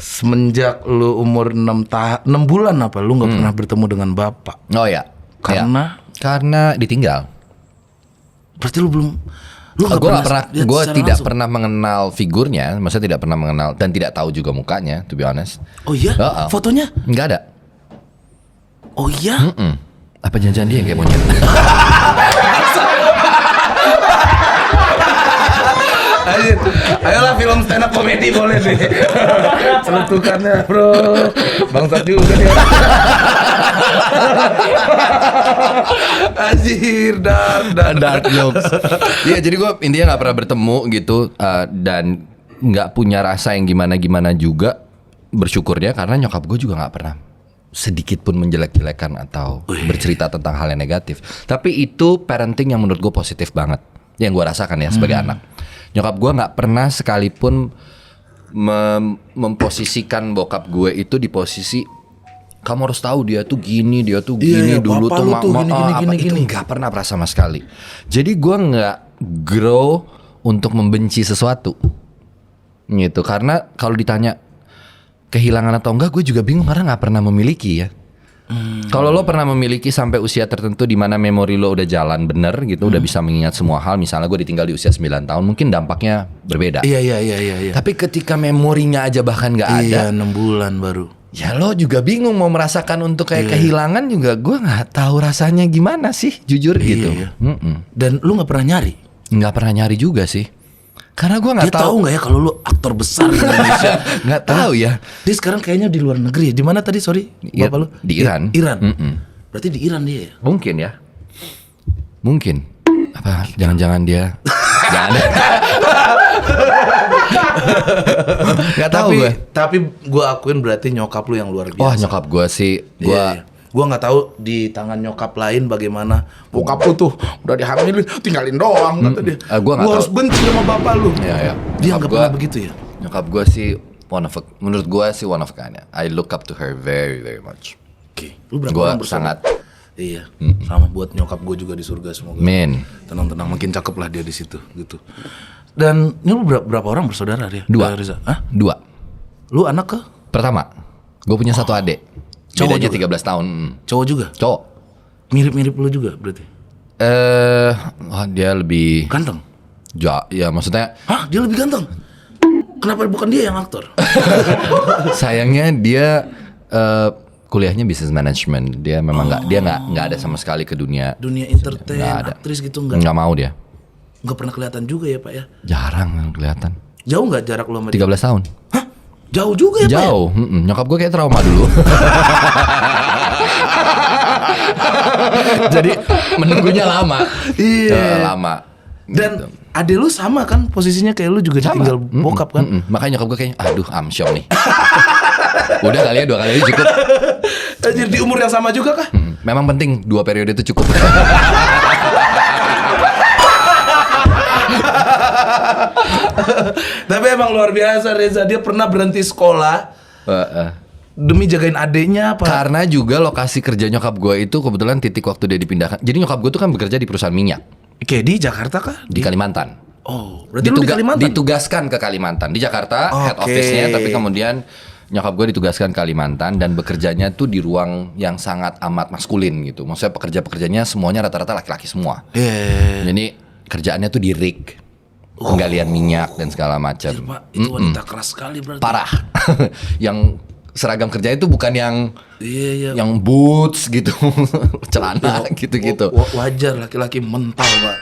Semenjak lu umur 6 bulan apa lu nggak pernah bertemu dengan bapak? Oh ya. Karena ditinggal. Berarti lu belum Gue lihat tidak langsung? pernah mengenal figurnya, maksudnya tidak pernah mengenal dan tidak tahu juga mukanya, to be honest. Oh iya? Fotonya? Nggak ada. Oh iya? Apa janjian dia yang kayak monyet? Ayolah film stand up komedi boleh deh. Celutukannya bro. Bangsat juga dia. Anjir, dark jokes. Iya, jadi gue intinya nggak pernah bertemu gitu dan nggak punya rasa yang gimana juga. Bersyukurnya karena nyokap gue juga nggak pernah sedikit pun menjelek-jelekan atau bercerita tentang hal yang negatif. Tapi itu parenting yang menurut gue positif banget, yang gue rasakan ya sebagai anak. Nyokap gue nggak pernah sekalipun memposisikan bokap gue itu di posisi kamu harus tahu dia tuh gini dulu tuh itu nggak pernah perasa sama sekali. Jadi gue nggak grow untuk membenci sesuatu gitu, karena kalau ditanya kehilangan atau enggak, gue juga bingung karena nggak pernah memiliki ya. Kalau lo pernah memiliki sampai usia tertentu di mana memori lo udah jalan bener gitu, udah bisa mengingat semua hal. Misalnya gue ditinggal di usia 9 tahun, mungkin dampaknya berbeda. Iya. Tapi ketika memorinya aja bahkan nggak ada, 6 bulan baru. ya lo juga bingung mau merasakan untuk kayak kehilangan juga. Gue nggak tahu rasanya gimana sih, jujur gitu. Dan lu nggak pernah nyari? Nggak pernah nyari juga sih. Karena gue nggak Dia tahu nggak ya kalau lu aktor besar di Indonesia? Nggak tahu ya. Dia sekarang kayaknya di luar negeri ya. Di mana tadi? Sorry, bapak lu? Di Iran. Iran. Berarti di Iran dia ya? Mungkin ya. Mungkin. Apa? Jangan-jangan dia. Jangan. Gak tahu gue. Tapi gue akuin berarti nyokap lu yang luar biasa. Wah, nyokap gue sih. Gue nggak taau di tangan nyokap lain bagaimana. Bokap lu tuh udah dihamilin, tinggalin doang kata dia. Gua harus benci sama bapak lu. Iya. Dia nggak pernah begitu ya. Nyokap gue sih menurut gue sih one of a kind. I look up to her very very much. Oke. Lu berapa Gue orang bersaudara? sangat. Iya. Sama buat nyokap gue juga di surga semoga. Men. Tenang-tenang, makin cakep lah dia di situ gitu. Dan ini lu berapa orang bersaudara dia? 2. Reza? Hah? 2. Lu anak ke? Pertama, gue punya satu adik. Cowok Bedanya juga? 13 tahun. Cowok juga? Cowok. Mirip-mirip lu juga berarti? Dia lebih Ganteng? ya maksudnya Hah? Dia lebih ganteng? Kenapa bukan dia yang aktor? sayangnya dia kuliahnya business management. Dia memang nggak ada sama sekali ke dunia entertain, Nggak ada. aktris gitu nggak mau dia. Nggak pernah kelihatan juga ya Pak ya? Jarang kelihatan. Jauh nggak jarak lu sama 13 dia? tahun. Hah? Jauh juga ya, Pak? Jauh, nyokap gue kayak trauma dulu. Jadi menunggunya lama. Iya. Lama. Dan Gitu. adek lu sama kan posisinya kayak lu juga ditinggal bokap kan? Makanya nyokap gue kayaknya, aduh amsyong nih. Udah kali ya 2 kali aja cukup. Anjir, di umur yang sama juga kah? Memang penting 2 periode itu cukup. Tapi emang luar biasa Reza, dia pernah berhenti sekolah demi jagain adeknya apa? Karena juga lokasi kerja nyokap gue itu kebetulan titik waktu dia dipindahkan. Jadi nyokap gue tuh kan bekerja di perusahaan minyak Oke, di Jakarta kah? di Kalimantan. Oh, berarti lu di Kalimantan? Ditugaskan ke Kalimantan. Di Jakarta head Oke. office-nya, tapi kemudian nyokap gue ditugaskan ke Kalimantan dan bekerjanya tuh di ruang yang sangat amat maskulin gitu. Maksudnya pekerja-pekerjanya semuanya rata-rata laki-laki semua. Iya. Jadi kerjaannya tuh di rig, penggalian minyak dan segala macam. Anjir, Pak, itu wanita keras sekali berarti. Parah. Yang seragam kerja itu bukan yang Iya. yang boots gitu, celana gitu-gitu. Wajar laki-laki mental, Pak.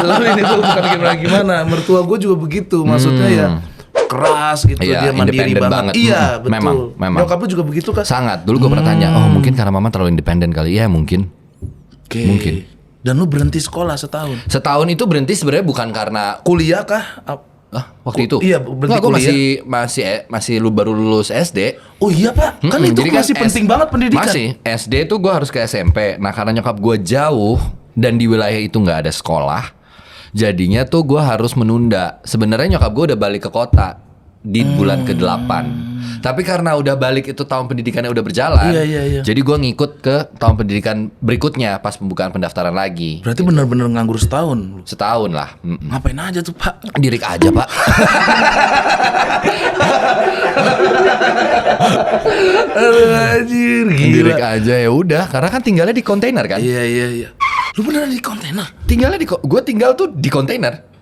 Lalu ini tuh bukan gimana. Mertua gue juga begitu. Maksudnya ya keras gitu, Iya, dia mandiri independen banget. banget. Iya, betul. Memang. Nyokap lu juga begitu kan? Sangat. Dulu gue pernah tanya, oh mungkin karena mama terlalu independen kali. Ya mungkin. Oke. Mungkin. Dan lu berhenti sekolah setahun. Setahun itu berhenti sebenarnya bukan karena Kuliah kah? waktu itu. Iya, berhenti Nggak, gue kuliah. masih lu baru lulus SD. Oh iya, Pak. Kan itu Jadi masih penting banget pendidikan. Masih SD tuh gue harus ke SMP. Nah karena nyokap gue jauh dan di wilayah itu nggak ada sekolah, jadinya tuh gue harus menunda. Sebenarnya nyokap gue udah balik ke kota di bulan ke-8. Tapi karena udah balik itu tahun pendidikannya udah berjalan. Iya. Jadi gue ngikut ke tahun pendidikan berikutnya pas pembukaan pendaftaran lagi. Berarti benar-benar nganggur setahun. Setahun lah. Ngapain aja tuh, Pak? Dirik aja pak. Anjir, Dirik gila. aja ya udah. Karena kan tinggalnya di kontainer kan. Iya. Lu beneran di kontainer? Tinggalnya gue tinggal tuh di kontainer.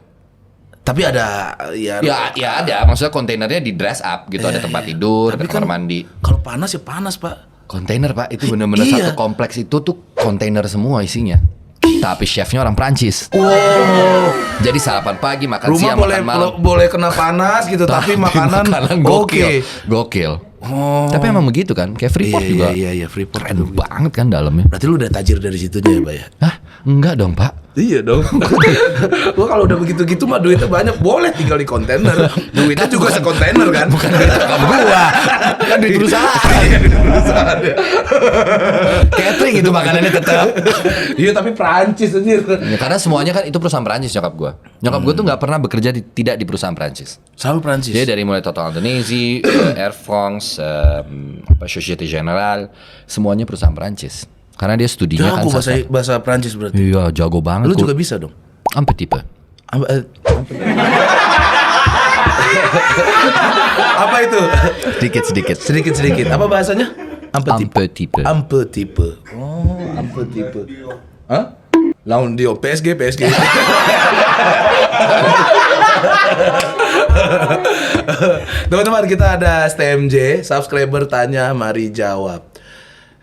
Tapi ada ya. Ya ada. Maksudnya kontainernya di dress up gitu. Ada tempat tidur, ada Tapi kamar kan mandi. Kalau panas ya panas, Pak. Kontainer pak. Itu bener-bener Iya. satu kompleks itu tuh kontainer semua isinya. Tapi chefnya orang Prancis. Jadi sarapan pagi, makan Rumah siang, boleh makan malam. boleh kena panas gitu, tapi makanan gokil. oke. Gokil. Oh. Tapi emang begitu kan. Kayak Freeport juga. Iya, Freeport. Keren banget kan dalamnya. Berarti lu udah tajir dari situnya ya, Pak ya? Hah? Enggak dong pak. Iya dong. Gua kalau udah begitu-gitu mah duitnya banyak, boleh tinggal di kontainer. Duitnya juga sekontainer kan? Bukan duit Kamu gua. Kan duit perusahaan. Catering itu makanannya tetap. Iya, tapi Prancis anjir. Ya, karena semuanya kan itu perusahaan Prancis nyokap gua. Nyokap gua tuh nggak pernah bekerja tidak di perusahaan Prancis. Selalu Prancis. Dia dari mulai Total Indonesia, Air France, Société Générale, semuanya perusahaan Prancis. Karena dia studinya Jago kan bahasa Prancis berarti. Iya, jago banget. Lu juga bisa dong. Un petit peu. Apa itu? Sedikit. Sedikit. Apa bahasanya? Un petit peu. Ampe-tipe. Oh, ampe-tipe. Hah? Lawan dia PSG. Teman-teman, kita ada STMJ, subscriber tanya, mari jawab.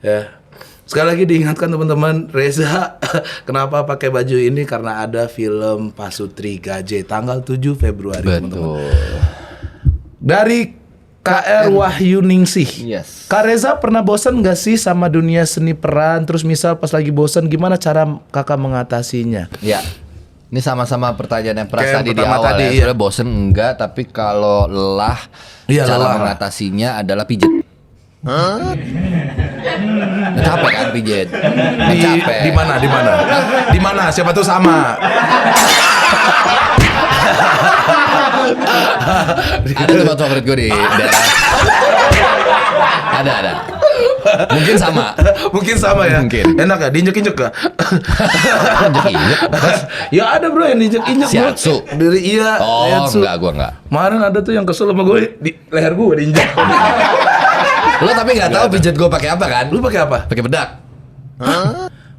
Ya. Sekali lagi diingatkan teman-teman, Reza kenapa pakai baju ini karena ada film Pasutri Gaje tanggal 7 Februari teman-teman. Betul. Dari KR Wahyu Ningsih. Yes. Kak Reza pernah bosan gak sih sama dunia seni peran? Terus misal pas lagi bosan gimana cara kakak mengatasinya? Ya. Ini sama-sama pertanyaan yang Pras Kayak tadi di pertama awal tadi, ya. iya. Sebenarnya bosen enggak, tapi kalau lelah, Iya, cara lelah. mengatasinya adalah pijet. Capek kan pijet? Capek. Di mana? Di mana? Siapa tuh sama? Ada tempat favorit gue di daerah. Ada. Mungkin sama ya. Mungkin. Enak ya? Diinjek-injek gak? Injek-injek. Ya ada bro yang diinjek-injek bro. Shiatsu. Dari Oh, shiatsu. enggak, gua enggak. Kemarin ada tuh yang kesel sama gue di leher gue diinjek. Lo tapi nggak tahu pijet gue pakai apa kan? Lu pakai apa? Pakai bedak.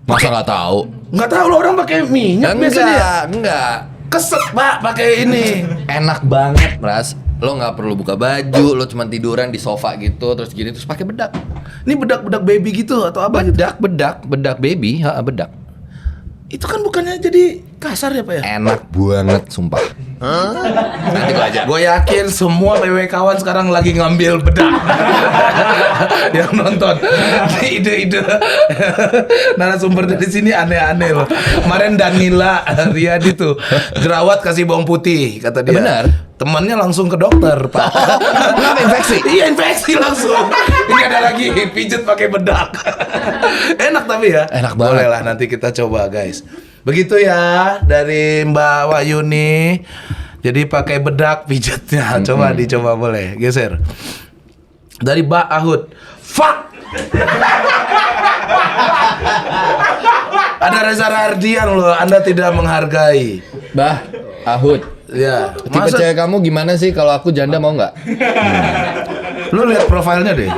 Masa nggak tahu? Nggak tahu lo orang pakai minyak biasanya. Enggak. Keset pak pakai ini. Enak banget, Pras. Lo nggak perlu buka baju, lo cuma tiduran di sofa gitu, terus gini, terus pakai bedak. Ini bedak-bedak baby gitu atau apa? Gitu? Bedak baby, bedak. Itu kan bukannya jadi Kasar ya Pak ya? Enak banget sumpah. Nanti gua aja. Gue yakin semua PW kawan sekarang lagi ngambil bedak yang nonton. Ide-ide narasumber dari sini aneh-aneh loh. Kemarin Danila Riyadi tuh jerawat kasih bawang putih kata dia. Benar. Temannya langsung ke dokter Pak. Kenapa infeksi? Iya infeksi langsung. Ini ada lagi pijet pakai bedak. Enak tapi ya. Enak banget. Boleh lah nanti kita coba guys. Begitu ya dari Mbak Wahyuni. Jadi pakai bedak pijetnya. Coba dicoba boleh. Geser. Dari Mbak Ahud. Fuck. Ada Reza Rahardian loh. Anda tidak menghargai. Bah, Ahud. Ya. Tipe cewek kamu gimana sih? Kalau aku janda mau nggak? Lu lihat profilnya deh.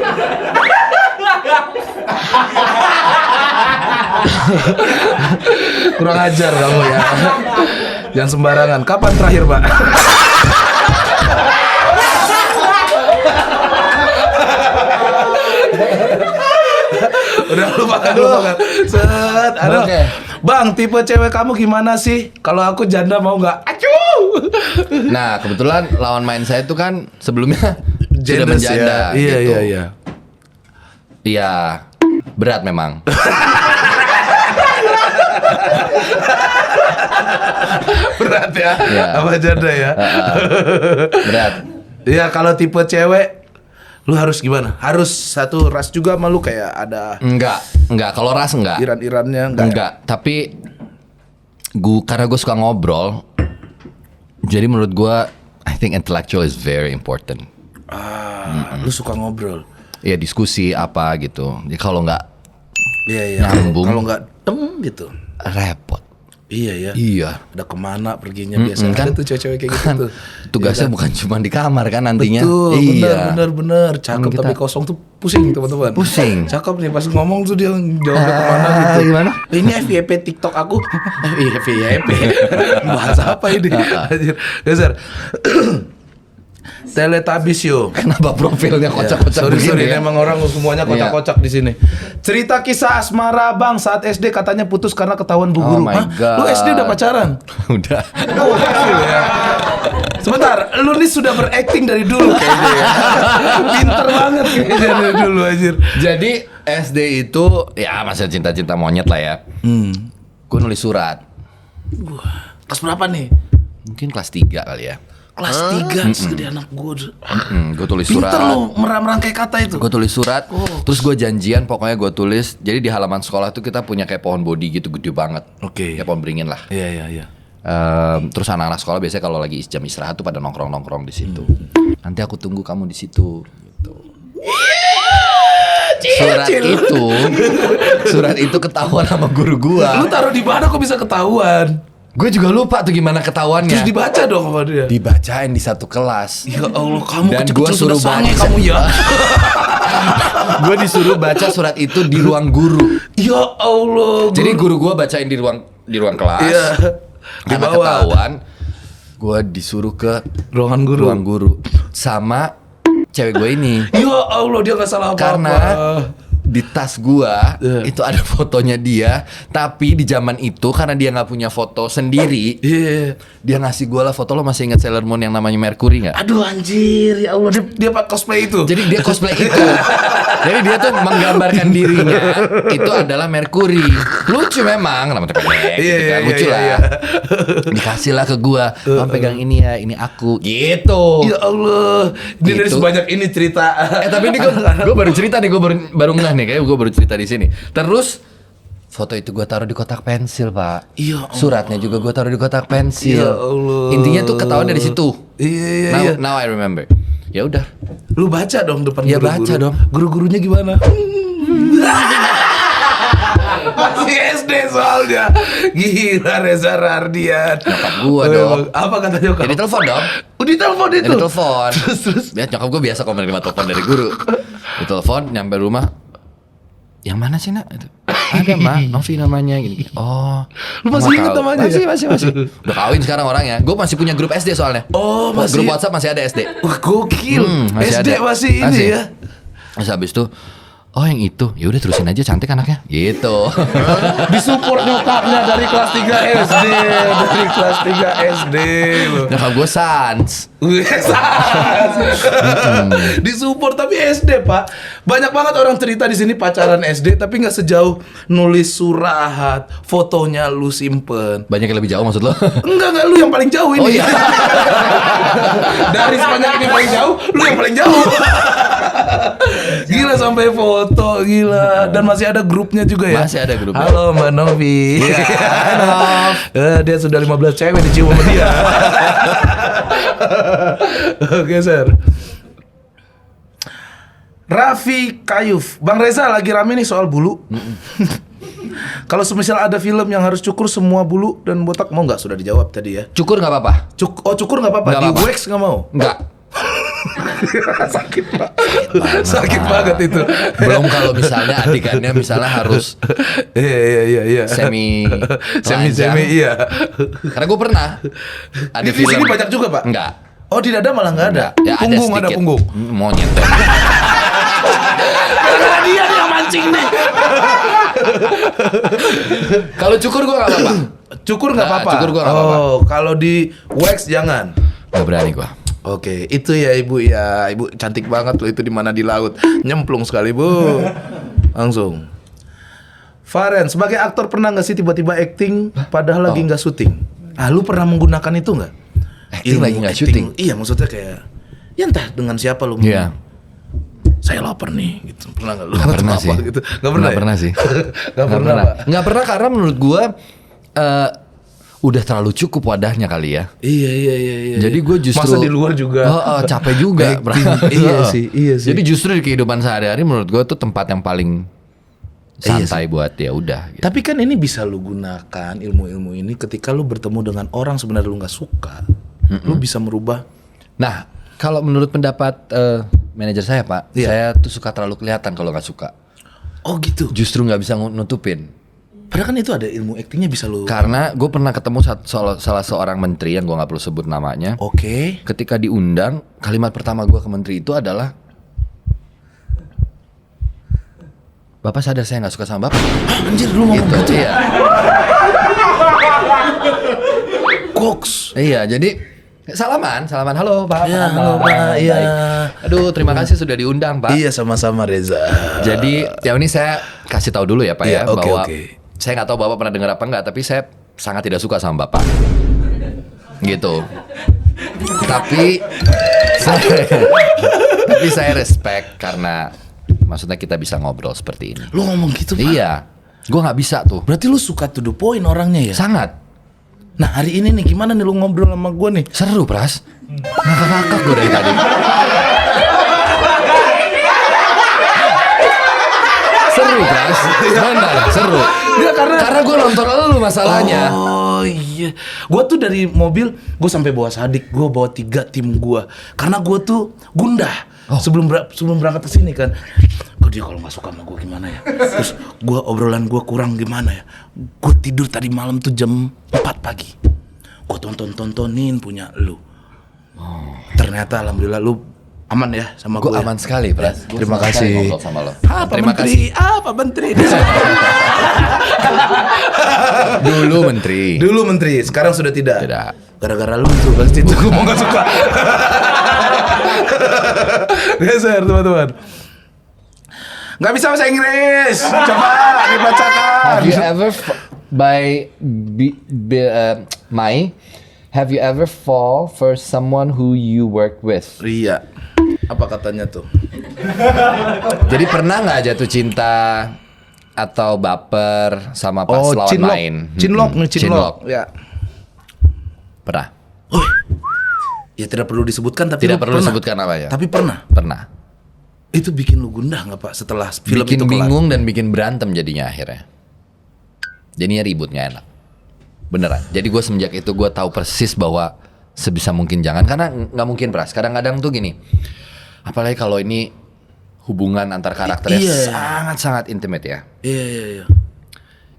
Kurang ajar kamu ya. Jangan sembarangan. Kapan terakhir, Pak? Udah lupakan. Set. Aduh. Oke. Bang, tipe cewek kamu gimana sih? Kalau aku janda mau nggak? Acuh. Nah, kebetulan lawan main saya itu kan sebelumnya sudah Genders menjanda. ya. Iya, gitu. iya. Iya, berat memang. Berat ya. Iya. Apa janda ya? Berat. Iya, kalau tipe cewek lu harus gimana? Harus satu ras juga sama lu kayak ada Enggak. Kalau ras enggak. iran-irannya Enggak. Tapi karena gue suka ngobrol, jadi menurut gue, I think intellectual is very important. Lu suka ngobrol. Ya diskusi apa gitu. Jadi kalau nggak Iya. Nyambung. Kalau nggak gitu. repot. Iya ya. Iya. Ada kemana perginya biasa kan? ada tuh cewek-cewek kayak gitu tuh. Tugasnya Iya kan? bukan cuma di kamar kan nantinya. Betul, Iya. bener. Cakep Kita- tapi kosong tuh pusing teman-teman. Pusing. Cakep nih pas ngomong tuh dia jawabnya kemana gitu. Gimana? Ini FYP TikTok aku. FYP. Bahasa apa ini? Anjir. Geser. Teletubbies yo. Kenapa profilnya kocak-kocak Sorry, begini ya? emang orang semuanya kocak-kocak di sini. Cerita kisah asmara Bang saat SD katanya putus karena ketahuan bu Oh guru. my Hah? God. Lu SD udah pacaran? Udah. Oh, ya. Sebentar, lu nih sudah berakting dari dulu kayaknya ya. Pinter banget kayaknya dari dulu anjir. Jadi SD itu ya masih cinta-cinta monyet lah ya. Gue nulis surat. Kelas berapa nih? Mungkin kelas 3 kali ya. Kelas 3, segede anak gue. Gue tulis Pinter surat. lu merangkai kata itu. Gue tulis surat, terus gue janjian pokoknya gue tulis. Jadi di halaman sekolah tuh kita punya kayak pohon bodi gitu gede banget. Oke. Kayak pohon beringin lah. Iya. Terus anak-anak sekolah biasanya kalau lagi jam istirahat tuh pada nongkrong-nongkrong di situ. Nanti aku tunggu kamu di situ. Gitu. Surat itu ketahuan sama guru gua. Lu taruh di mana kok bisa ketahuan? Gue juga lupa tuh gimana ketahuannya. Terus dibaca dong sama dia. Dibacain di satu kelas. Ya Allah, kamu Dan kecil-kecil gua suruh sudah sange baca. kamu ya. Gue disuruh baca surat itu di ruang guru. Ya Allah. Jadi guru gua bacain di ruang kelas. Iya. Di Karena bawah. ketahuan, gue disuruh ke Ruangan guru. ruang guru sama cewek gue ini. Ya Allah, dia nggak salah apa-apa. Karena di tas gua itu ada fotonya dia, tapi di zaman itu karena dia nggak punya foto sendiri, Iya. dia ngasih gua lah foto. Lo masih ingat Sailor Moon yang namanya Mercury nggak? Aduh anjir, ya Allah dia pak cosplay itu. Jadi dia cosplay itu. Jadi dia tuh menggambarkan dirinya itu adalah Mercury. Lucu memang, nama pendek gitu kan. Lucu lah. iya. Dikasih lah ke gua. Bang pegang ini ya, ini aku. Gitu. Ya Allah, ini dari Gitu. sebanyak ini cerita. Tapi ini gue baru cerita nih, gue baru ngeh nih, kayak gue baru cerita di sini. Terus foto itu gue taruh di kotak pensil, Pak. Ya Allah. Suratnya juga gue taruh di kotak pensil. Ya Allah. Intinya tuh ketahuan dari situ. Iya. Now I remember. Ya udah. Lu baca dong depan Ya, guru-guru. baca dong. Guru-gurunya gimana? Masih SD soalnya. Gila Reza Rahardian. Nyokap gua dong. Apa kata nyokap? Jadi telepon dong. Udah telepon itu. Jadi telepon. Terus. Biar nyokap gue biasa kalau menerima telepon dari guru. Di telepon nyampe rumah. Yang mana sih nak? Itu. Ada mah, Novi namanya gini. Oh, Lu masih Mama ingat tahu. namanya ya? Masih. Udah kawin sekarang orangnya. Gue masih punya grup SD soalnya. Oh, masih. Grup WhatsApp masih ada SD. Wah gokil. SD ada. masih ini ya. Terus habis itu Oh yang itu, ya udah terusin aja, cantik anaknya, gitu. Disupport nyokapnya dari kelas 3 SD, dari kelas 3 SD loh. Nyokap gue sans. Disupport tapi SD Pak. Banyak banget orang cerita di sini pacaran SD tapi nggak sejauh nulis surat, fotonya lu simpen. Banyak yang lebih jauh maksud lo? Enggak lu yang paling jauh ini. Oh iya. Dari sebanyak ini paling jauh, lu yang paling jauh. Gila sampai foto, gila. Dan masih ada grupnya juga ya. Masih ada grupnya. Halo Mbak Novi. Dia sudah 15 cewek dicium sama dia. Oke, Sir. Raffi Kayuf, Bang Reza lagi rame nih soal bulu. Kalau semisal ada film yang harus cukur semua bulu dan botak, mau nggak? Sudah dijawab tadi ya. Cukur nggak apa-apa? Cukur nggak apa-apa. Nggak Di apa-apa. wax nggak mau. Nggak. Sakit Pak. Sakit banget itu. Belum kalau misalnya adikannya misalnya harus Iya. semi Iya. Karena gue pernah ada Di film. sini banyak juga Pak. Enggak. Oh di dada malah nggak ada. Ya, Punggung ada sedikit. punggung. Monyet. Karena dia nih yang mancing nih. Kalau cukur gue nggak apa-apa. Cukur nggak Nah, apa-apa. cukur gua nggak apa-apa. Oh kalau di wax jangan. Nggak berani gue. Oke, itu ya ibu ya, ibu cantik banget loh itu di mana di laut, nyemplung sekali bu, langsung. Faren, sebagai aktor pernah nggak sih tiba-tiba acting padahal lagi nggak syuting? Ah, lu pernah menggunakan itu nggak? Acting lagi nggak syuting? Iya, maksudnya kayak, ya entah dengan siapa lu. Iya. Saya lapar nih, gitu. Pernah nggak lu? Nggak pernah Apa sih. Gitu? Nggak pernah. Nggak pernah sih. Nggak pernah. Pak. Nggak pernah karena menurut gue udah terlalu cukup wadahnya kali ya. Iya. Jadi gue justru masa di luar juga. capek juga. Acting. Iya sih. Jadi justru di kehidupan sehari-hari menurut gue tuh tempat yang paling santai buat ya udah. Gitu. Tapi kan ini bisa lu gunakan ilmu-ilmu ini ketika lu bertemu dengan orang sebenarnya lu nggak suka, lu bisa merubah. Nah, kalau menurut pendapat manajer saya Pak, Iya. saya tuh suka terlalu kelihatan kalau nggak suka. Oh gitu. Justru nggak bisa nutupin. Padahal kan itu ada ilmu aktingnya bisa lu. Karena gue pernah ketemu salah seorang menteri yang gue nggak perlu sebut namanya. Oke. Ketika diundang, kalimat pertama gue ke menteri itu adalah, Bapak sadar saya nggak suka sama Bapak. Anjir lu ngomong gitu Iya. Koks. Iya, jadi salaman, halo Pak. Iya, apa halo, kabar? Pak. Iya. Baik. Aduh, terima kasih sudah diundang Pak. Iya sama-sama Reza. Jadi yang ini saya kasih tahu dulu ya Pak Iya, ya, oke, bahwa oke. saya nggak tahu Bapak pernah dengar apa nggak, tapi saya sangat tidak suka sama Bapak. Gitu. Tapi saya respect karena maksudnya kita bisa ngobrol seperti ini. Lu ngomong gitu Pak. Iya, gue nggak bisa tuh. Berarti lu suka to the point orangnya ya? Sangat Nah hari ini nih gimana nih lu ngobrol sama gua nih? seru, Pras. Ngakak-ngakak gue dari tadi. Seru, Pras. Benar, seru. Enggak, Karena gue nonton lu masalahnya. Oh iya, gue tuh dari mobil gue sampai bawa Sadik, gue bawa 3 tim gue, karena gue tuh gundah sebelum berangkat ke sini kan. Kok dia kalau nggak suka sama gue gimana ya? Terus gue obrolan gue kurang gimana ya? Gue tidur tadi malam tuh jam 4 pagi. Gue tontonin punya lu. Ternyata alhamdulillah lu aman ya sama gue. Gue aman sekali, Pras. Gua Terima senang sekali kasih. ngobrol sama lo. Apa Terima menteri? Apa menteri? Dulu menteri. Dulu menteri, sekarang sudah tidak. Tidak. Gara-gara lu tuh pasti tuh gue mau gak suka. Geser teman-teman. Gak bisa bahasa Inggris. Coba dibacakan. Have you ever have you ever fall for someone who you work with? Ria. Apa katanya tuh? Jadi pernah nggak jatuh cinta atau baper sama pas lawan main? Cinlok. Ya. Pernah. Ya tidak perlu disebutkan tapi Tidak lu perlu pernah. disebutkan apa ya. Tapi pernah. Pernah. Itu bikin lu gundah nggak Pak setelah film Bikin itu kelar? bingung dan bikin berantem jadinya akhirnya. Jadinya ribut nggak enak. Beneran. Jadi gue semenjak itu gue tahu persis bahwa sebisa mungkin jangan, karena nggak mungkin, Pras. Kadang-kadang tuh gini. Apalagi kalau ini hubungan antar karakternya sangat-sangat intimate ya. Iya.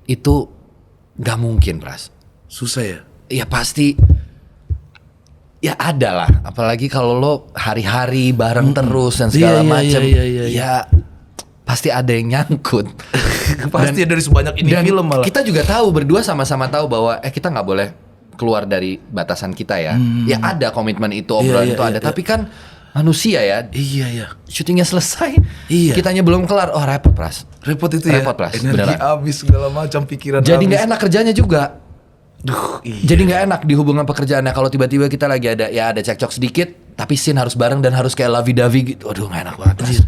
Itu nggak mungkin, Pras. Susah ya. Ya pasti. Ya ada lah. Apalagi kalau lo hari-hari bareng terus dan segala Iya, macam. iya. Ya pasti ada yang nyangkut. Pasti dari sebanyak ini Dan film malah. kita juga tahu, berdua sama-sama tahu bahwa kita nggak boleh keluar dari batasan kita ya. Ya ada komitmen itu, obrolan itu ada. Tapi kan manusia ya. Iya ya. Syutingnya selesai, kitanya belum kelar. Oh repot Pras. Repot itu ya. Repot Pras. Energi Beneran. habis segala macam, pikiran Jadi habis. nggak enak kerjanya juga. Iya. Jadi nggak enak di hubungan pekerjaannya kalau tiba-tiba kita lagi ada cekcok sedikit, tapi scene harus bareng dan harus kayak lovey-dovey gitu. Aduh nggak enak banget. Pras.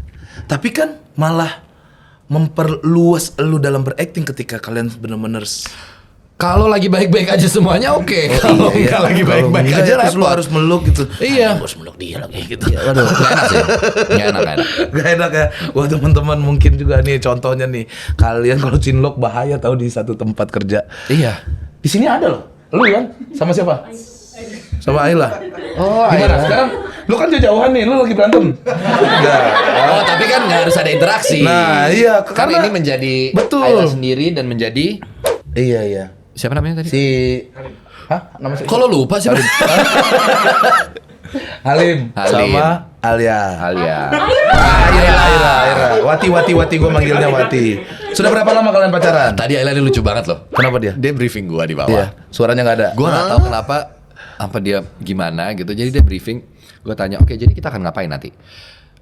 Tapi kan malah memperluas lu dalam berakting ketika kalian benar-benar Kalau lagi baik-baik aja semuanya oke. Kalau nggak lagi baik-baik aja terus lu repot. harus meluk gitu. Iya. Harus meluk dia lagi gitu. Waduh, nggak enak sih. Nggak enak. Gak enak ya. Wah teman-teman mungkin juga nih contohnya nih. Kalian kalau cinlok bahaya tahu di satu tempat kerja. Iya. Di sini ada loh. Lu kan sama siapa? Sama Ayla. Oh, Gimana? Sekarang lu kan jauh-jauhan nih, lu lagi berantem. Enggak. Oh, tapi kan nggak harus ada interaksi. Nah, iya, Kan karena ini menjadi betul. Ayla sendiri dan menjadi Iya. siapa namanya tadi? Si Hah? Nama siapa? Kalau lupa sih. Halim sama Alia. Alia. Aira. Wati gua manggilnya Wati. Sudah berapa lama kalian pacaran? Tadi Ayla ini lucu banget loh. Kenapa dia? Dia briefing gua di bawah. Iya, suaranya nggak ada. Gua nggak tahu kenapa apa dia gimana gitu. Jadi dia briefing. Gua tanya, oke jadi kita akan ngapain nanti?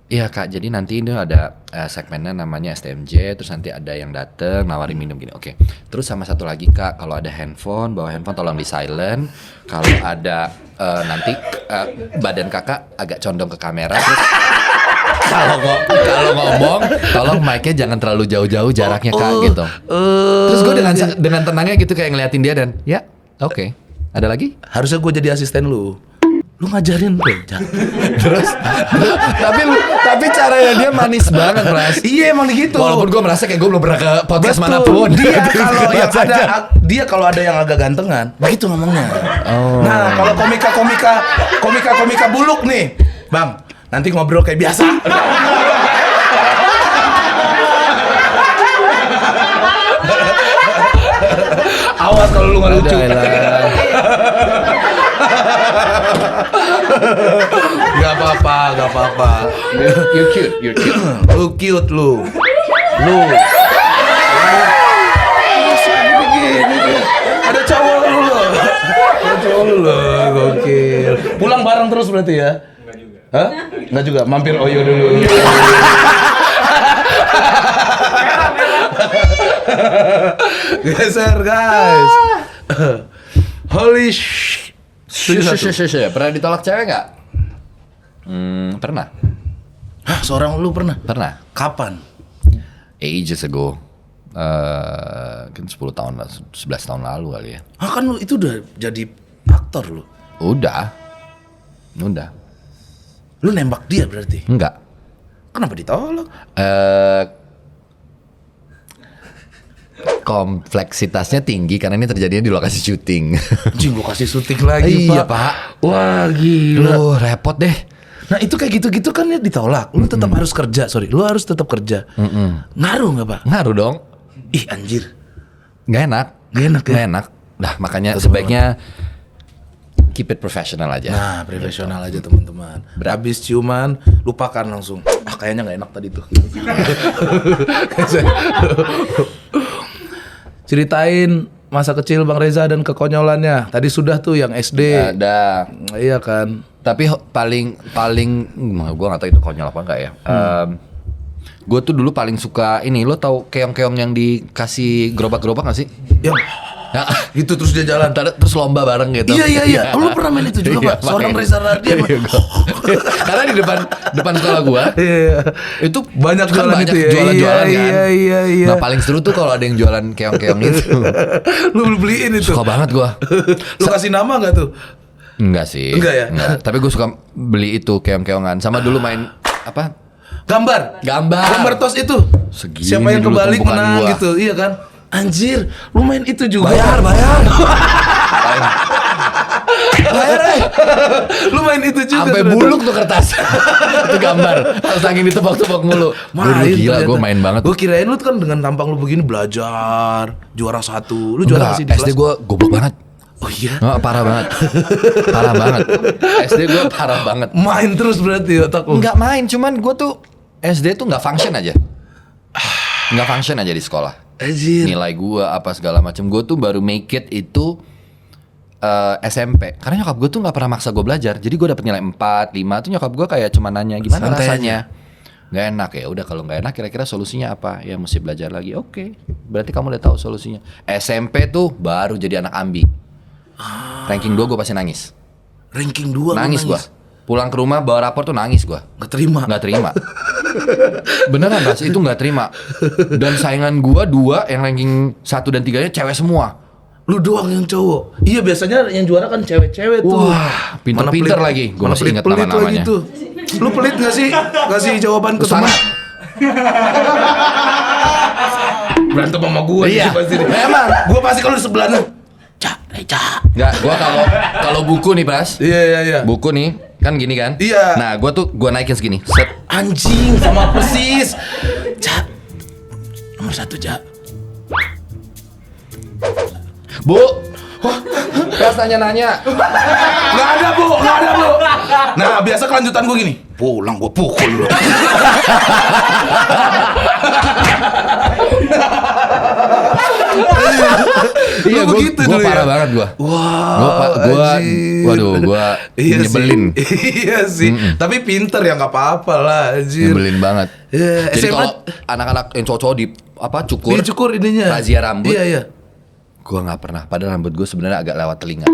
Iya kak, jadi nanti ini ada segmennya namanya STMJ, terus nanti ada yang dateng nawarin minum gini. Oke. Terus sama satu lagi kak, kalau ada handphone, bawa handphone tolong di silent. Kalau ada nanti badan kakak agak condong ke kamera. Terus kalau ngomong, tolong mic-nya jangan terlalu jauh-jauh jaraknya kak gitu. Terus gue dengan tenangnya gitu kayak ngeliatin dia dan ya oke. Ada lagi? Harusnya gue jadi asisten lu. Lu ngajarin gue. Terus tapi caranya dia manis banget, Pras. Iya emang gitu. Walaupun gue merasa kayak gue belum pernah ke podcast Betul. manapun. Dia kalau ada yang agak gantengan, begitu ngomongnya. Oh. Nah, kalau komika buluk nih, Bang, nanti ngobrol kayak biasa. Awas kalau lu nggak lucu. Gak apa-apa. You're cute. Lu cute lu. Ada cowok lu loh. Gokil. Pulang bareng terus berarti ya? Enggak juga. Hah? Enggak juga. Mampir Oyo dulu. Geser guys. Holy sh. Pernah ditolak cewek nggak? Pernah. Hah, seorang lu pernah? Pernah. Kapan? Ages ago. Kan 10 tahun lah, 11 tahun lalu kali ya. Ah kan lu itu udah jadi aktor lu. Udah. Lu nembak dia berarti. Enggak. Kenapa ditolak? Kompleksitasnya tinggi karena ini terjadinya di lokasi syuting. Anjing, gua kasih syuting lagi, Iya, Pak. Pak. Wah, gila. Loh, repot deh. Nah, itu kayak gitu-gitu kan ya ditolak. Lu tetap harus kerja, Lu harus tetap kerja. Ngaruh nggak, Pak? Ngaruh dong. Ih, anjir. Nggak enak. Nggak enak ya? Nggak enak. Nah, makanya sebaiknya keep it professional aja. Nah, profesional aja, teman-teman. Habis ciuman, lupakan langsung. Ah, kayaknya nggak enak tadi tuh. Ceritain masa kecil Bang Reza dan kekonyolannya. Tadi sudah tuh yang SD. Ada. Iya kan. Tapi paling gue nggak tahu itu konyol apa enggak ya. Gue tuh dulu paling suka ini. Lo tahu keong-keong yang dikasih gerobak-gerobak nggak sih? Yang Ya, gitu terus dia jalan. terus lomba bareng gitu. Iya. Lu pernah main itu juga, Pak? Seorang Reza Radian. Karena di depan sekolah gue Iya. itu Banyak kan jualan banyak itu ya. jualan kan. Iya. Nah paling seru tuh kalau ada yang jualan keong-keong itu. Lu beliin itu. Suka banget gue. Lu kasih nama nggak tuh? Enggak sih. Enggak ya? Tapi gue suka beli itu keong-keongan. Sama dulu main apa? Gambar tos itu. Segini Siapa yang dulu kebalik tumpukan menang gua. gitu. Iya kan? Anjir, lu main itu juga. Bayar. Lu main itu juga. Sampai buluk tuh kertas. Itu gambar. Saking ditebak-tebak mulu. Gue dulu gila, gue main banget. Gue kirain lu kan dengan tampang lu begini belajar, juara 1. Lu juara Enggak, sih di SD kelas? gue goblok banget. Oh iya. Oh, parah banget. SD gue parah banget. Main terus berarti otak lu. Enggak main, cuman gue tuh SD tuh nggak function aja. nggak function aja di sekolah. Anjir. Nilai gue apa segala macam. Gue tuh baru make it itu SMP. Karena nyokap gue tuh nggak pernah maksa gue belajar. Jadi gue dapet nilai 4, 5 tuh nyokap gue kayak cuma nanya gimana Santai rasanya. Gak enak ya. Udah kalau nggak enak kira-kira solusinya apa? Ya mesti belajar lagi. Oke. Berarti kamu udah tahu solusinya. SMP tuh baru jadi anak ambi. Ranking 2 gue pasti nangis. Ranking 2 Nangis gue. Pulang ke rumah bawa rapor tuh nangis gue. Gak terima. Nggak terima. Beneran Bas, itu nggak terima. Dan saingan gua 2 yang ranking 1 dan 3-nya cewek semua. Lu doang yang cowok. Iya, biasanya yang juara kan cewek-cewek tuh. Wah, pinter-pinter lagi. Gua masih ingat pelit-pelit nama-namanya. lagi tuh. Lu pelit gak sih? Kasih jawaban ke teman. Sangat. Berantem sama gua Iya. sih pasti. Memang. Gua pasti kalau di sebelah lu. Cak. Nggak, gua kalau buku nih Bas. Iya. Buku nih, kan gini kan? Iya. Nah, gua naikin segini. Set. Anjing, sama persis. Cak. Nomor 1, Cak. Bu. Bas nanya-nanya. Nggak ada bu. Nah, biasa kelanjutan gua gini. Pulang gua pukul lu. Iya, Lu begitu gua dulu ya? parah banget gua. Wah, Gua iya nyebelin. Sih. Iya sih. Tapi pinter ya nggak apa-apa lah, anjir. Nyebelin banget. Iya, Jadi SMA kalau anak-anak yang cowok-cowok di cukur, Dia cukur ininya. razia rambut. Iya. Gua nggak pernah. Padahal rambut gue sebenarnya agak lewat telinga.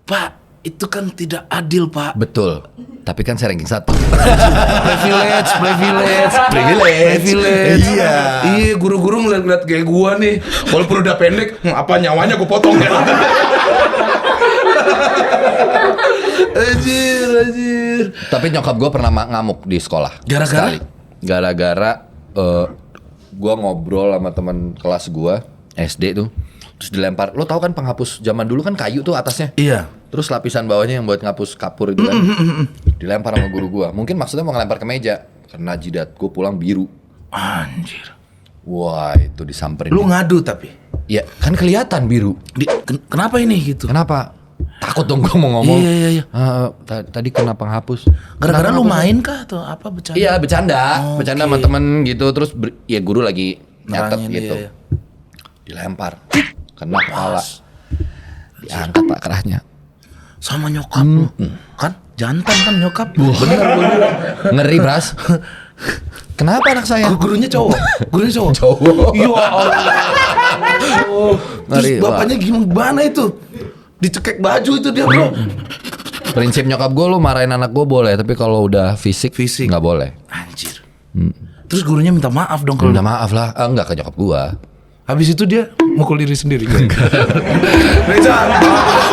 Pak, itu kan tidak adil, Pak. Betul. Tapi kan saya ranking 1. Privilege. Iya, guru-guru ngeliat kayak gua nih. Walaupun udah pendek, apa nyawanya gua potong ya. Anjir. Tapi nyokap gue pernah ngamuk di sekolah. Gara-gara? Sekali. Gara-gara gue ngobrol sama teman kelas gue SD tuh, terus dilempar. Lo tau kan penghapus zaman dulu kan kayu tuh atasnya. Iya. Terus lapisan bawahnya yang buat ngapus kapur itu kan. Dilempar sama guru gue. Mungkin maksudnya mau ngelempar ke meja. Karena jidat gue pulang biru. Anjir. Wah, itu disamperin. Lu ngadu tapi. Ya kan kelihatan biru. Kenapa ini gitu? Kenapa? Takut dong gue mau ngomong. Iya. Tadi kena penghapus. Gara-gara Kenapa lu penghapus? main kah atau apa bercanda? Iya bercanda Oke. sama temen gitu. Terus ya guru lagi nyatet Nerangin, gitu. iya. Dilempar. Kena kepala. Diangkat pak kerahnya. Sama nyokap lu. Kan jantan kan nyokap. Bener gua bilang. Ngeri Bras. Kenapa anak saya? Gurunya cowok. Cowok. Ya Allah. Terus Ngeri, bapaknya gimana itu? Dicekek baju itu dia, Bro. Prinsip nyokap gue, lu marahin anak gue boleh, tapi kalau udah fisik nggak boleh. Anjir. Terus gurunya minta maaf dong kalau Minta maaf lah. Enggak ke nyokap gue. habis itu dia mukul diri sendiri. Reza,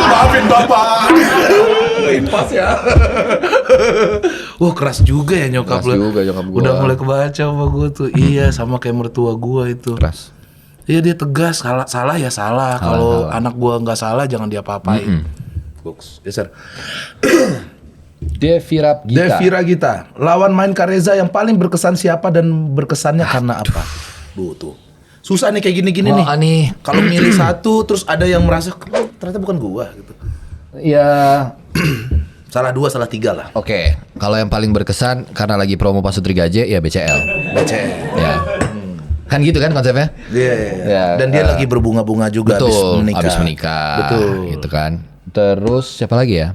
maafin bapak. Impas ya. Wah keras juga ya nyokap Keras lu. juga nyokap gua. Udah mulai kebaca sama gue tuh. Iya sama kayak mertua gue itu. Keras. Iya dia tegas, salah ya salah. Kalau anak gua nggak salah jangan diapa-apain. Box, geser. Devira Gita. Devira Gita, lawan main Kareza yang paling berkesan siapa dan berkesannya karena apa? Bu tuh. Susah nih kayak gini-gini nih. Nih. Kalau milih satu terus ada yang merasa ternyata bukan gua gitu. Ya. Salah 2, salah 3 lah. Oke, kalau yang paling berkesan karena lagi promo Pasutri Gaje ya BCL. Ya. Kan gitu kan konsepnya? Iya. Ya, Dan dia lagi berbunga-bunga juga Betul, habis abis menikah. menikah. Betul. Gitu kan. Terus siapa lagi ya?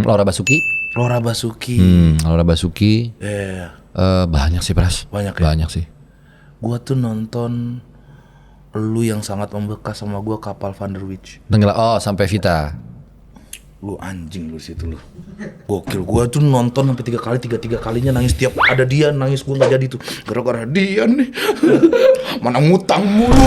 Laura Basuki. Laura Basuki. Laura Basuki. Iya. Banyak sih Pras. Banyak ya? Banyak sih. Gua tuh nonton lu yang sangat membekas sama gua Kapal Van der Witch. Sampai Vita. Lu anjing lu situ lu. Gokil. Gua tuh nonton sampai 3 kali, tiga kalinya nangis tiap ada dia nangis gua nggak jadi tuh. Gara-gara dia nih. Mana ngutang mulu.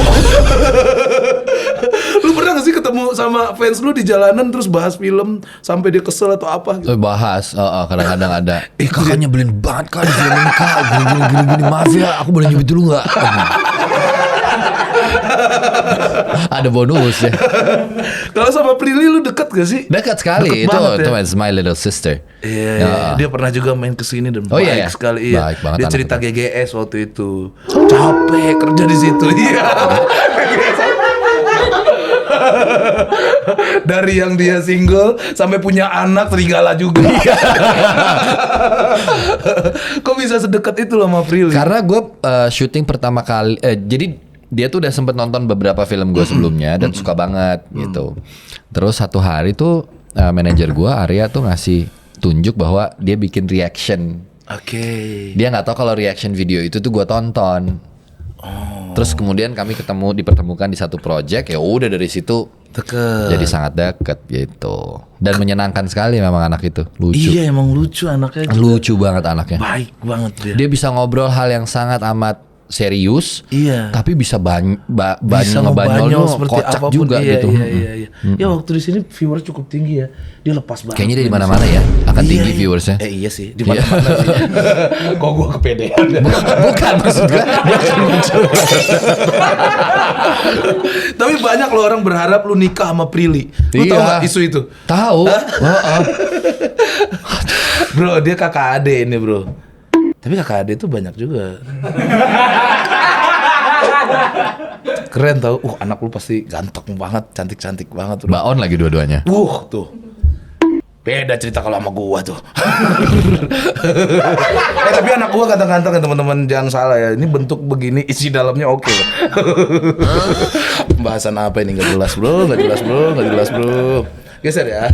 Lu pernah gak sih ketemu sama fans lu di jalanan terus bahas film sampai dia kesel atau apa gitu? Bahas, kadang-kadang ada. Kakak nyebelin banget kak di film ini kak. Gini. Maaf ya, aku boleh nyebut dulu nggak? Ada bonus ya. Kalau sama Prilly lu deket gak sih? Dekat sekali. Deket banget Itu ya? it's my little sister. Iya, dia pernah juga main kesini dan Oh, baik iya, iya. sekali. Iya. Baik banget Dia anak cerita itu. GGS waktu itu. Capek kerja di situ. Iya. Dari yang dia single sampai punya anak serigala juga. Kok bisa sedekat itu loh sama Prilly? Karena gue syuting pertama kali, jadi dia tuh udah sempet nonton beberapa film gue sebelumnya dan suka banget gitu. Terus satu hari tuh manajer gue Arya tuh ngasih tunjuk bahwa dia bikin reaction. Oke. Dia nggak tahu kalau reaction video itu tuh gue tonton. Terus kemudian kami dipertemukan di satu project, ya udah dari situ Deket. jadi sangat deket gitu. Dan menyenangkan sekali memang anak itu, lucu. Iya emang lucu anaknya. Lucu banget anaknya. Baik banget dia. Dia bisa ngobrol hal yang sangat amat serius, Iya. tapi bisa Bisa ngebanyol seperti kocak apapun. juga Iya, gitu. Iya. Ya waktu di sini viewer cukup tinggi ya. Dia lepas banget. Kayaknya dia di mana-mana ya, akan tinggi viewersnya. Iya sih, di mana-mana sih. Kok gua kepedean. Bukan maksud gue, dia akan muncul. Tapi banyak loh orang berharap lu nikah sama Prilly. Lu tahu Iya. gak isu itu? Tahu. Bro, dia kakak ade ini, bro. Tapi kakak ade itu banyak juga. Keren tau. Anak lu pasti ganteng banget, cantik-cantik banget, bro. Baon lagi dua-duanya. Tuh. Beda cerita kalau sama gua tuh. Tapi anak gua ganteng-ganteng ya teman-teman, jangan salah ya. Ini bentuk begini, isi dalamnya oke. Pembahasan apa ini nggak jelas bro. Geser ya.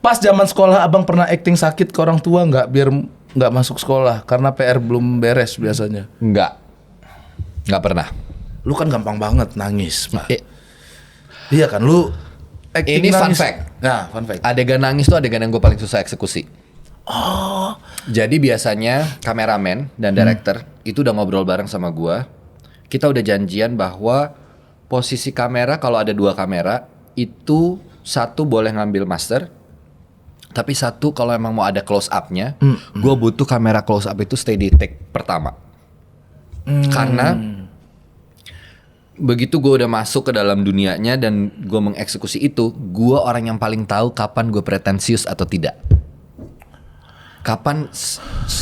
Pas zaman sekolah abang pernah acting sakit ke orang tua nggak biar nggak masuk sekolah karena PR belum beres biasanya? Nggak pernah. Lu kan gampang banget nangis, Pak. Eh, Iya kan lu. Acting Ini fun nangis. fact. Nah, fun fact. Adegan nangis tuh adegan yang gue paling susah eksekusi. Oh, Jadi biasanya kameramen dan director itu udah ngobrol bareng sama gua. Kita udah janjian bahwa posisi kamera kalau ada 2 kamera itu satu boleh ngambil master, tapi satu kalau emang mau ada close up-nya, gua butuh kamera close up itu stay di take pertama. Karena begitu gue udah masuk ke dalam dunianya dan gue mengeksekusi itu, gue orang yang paling tahu kapan gue pretensius atau tidak. Kapan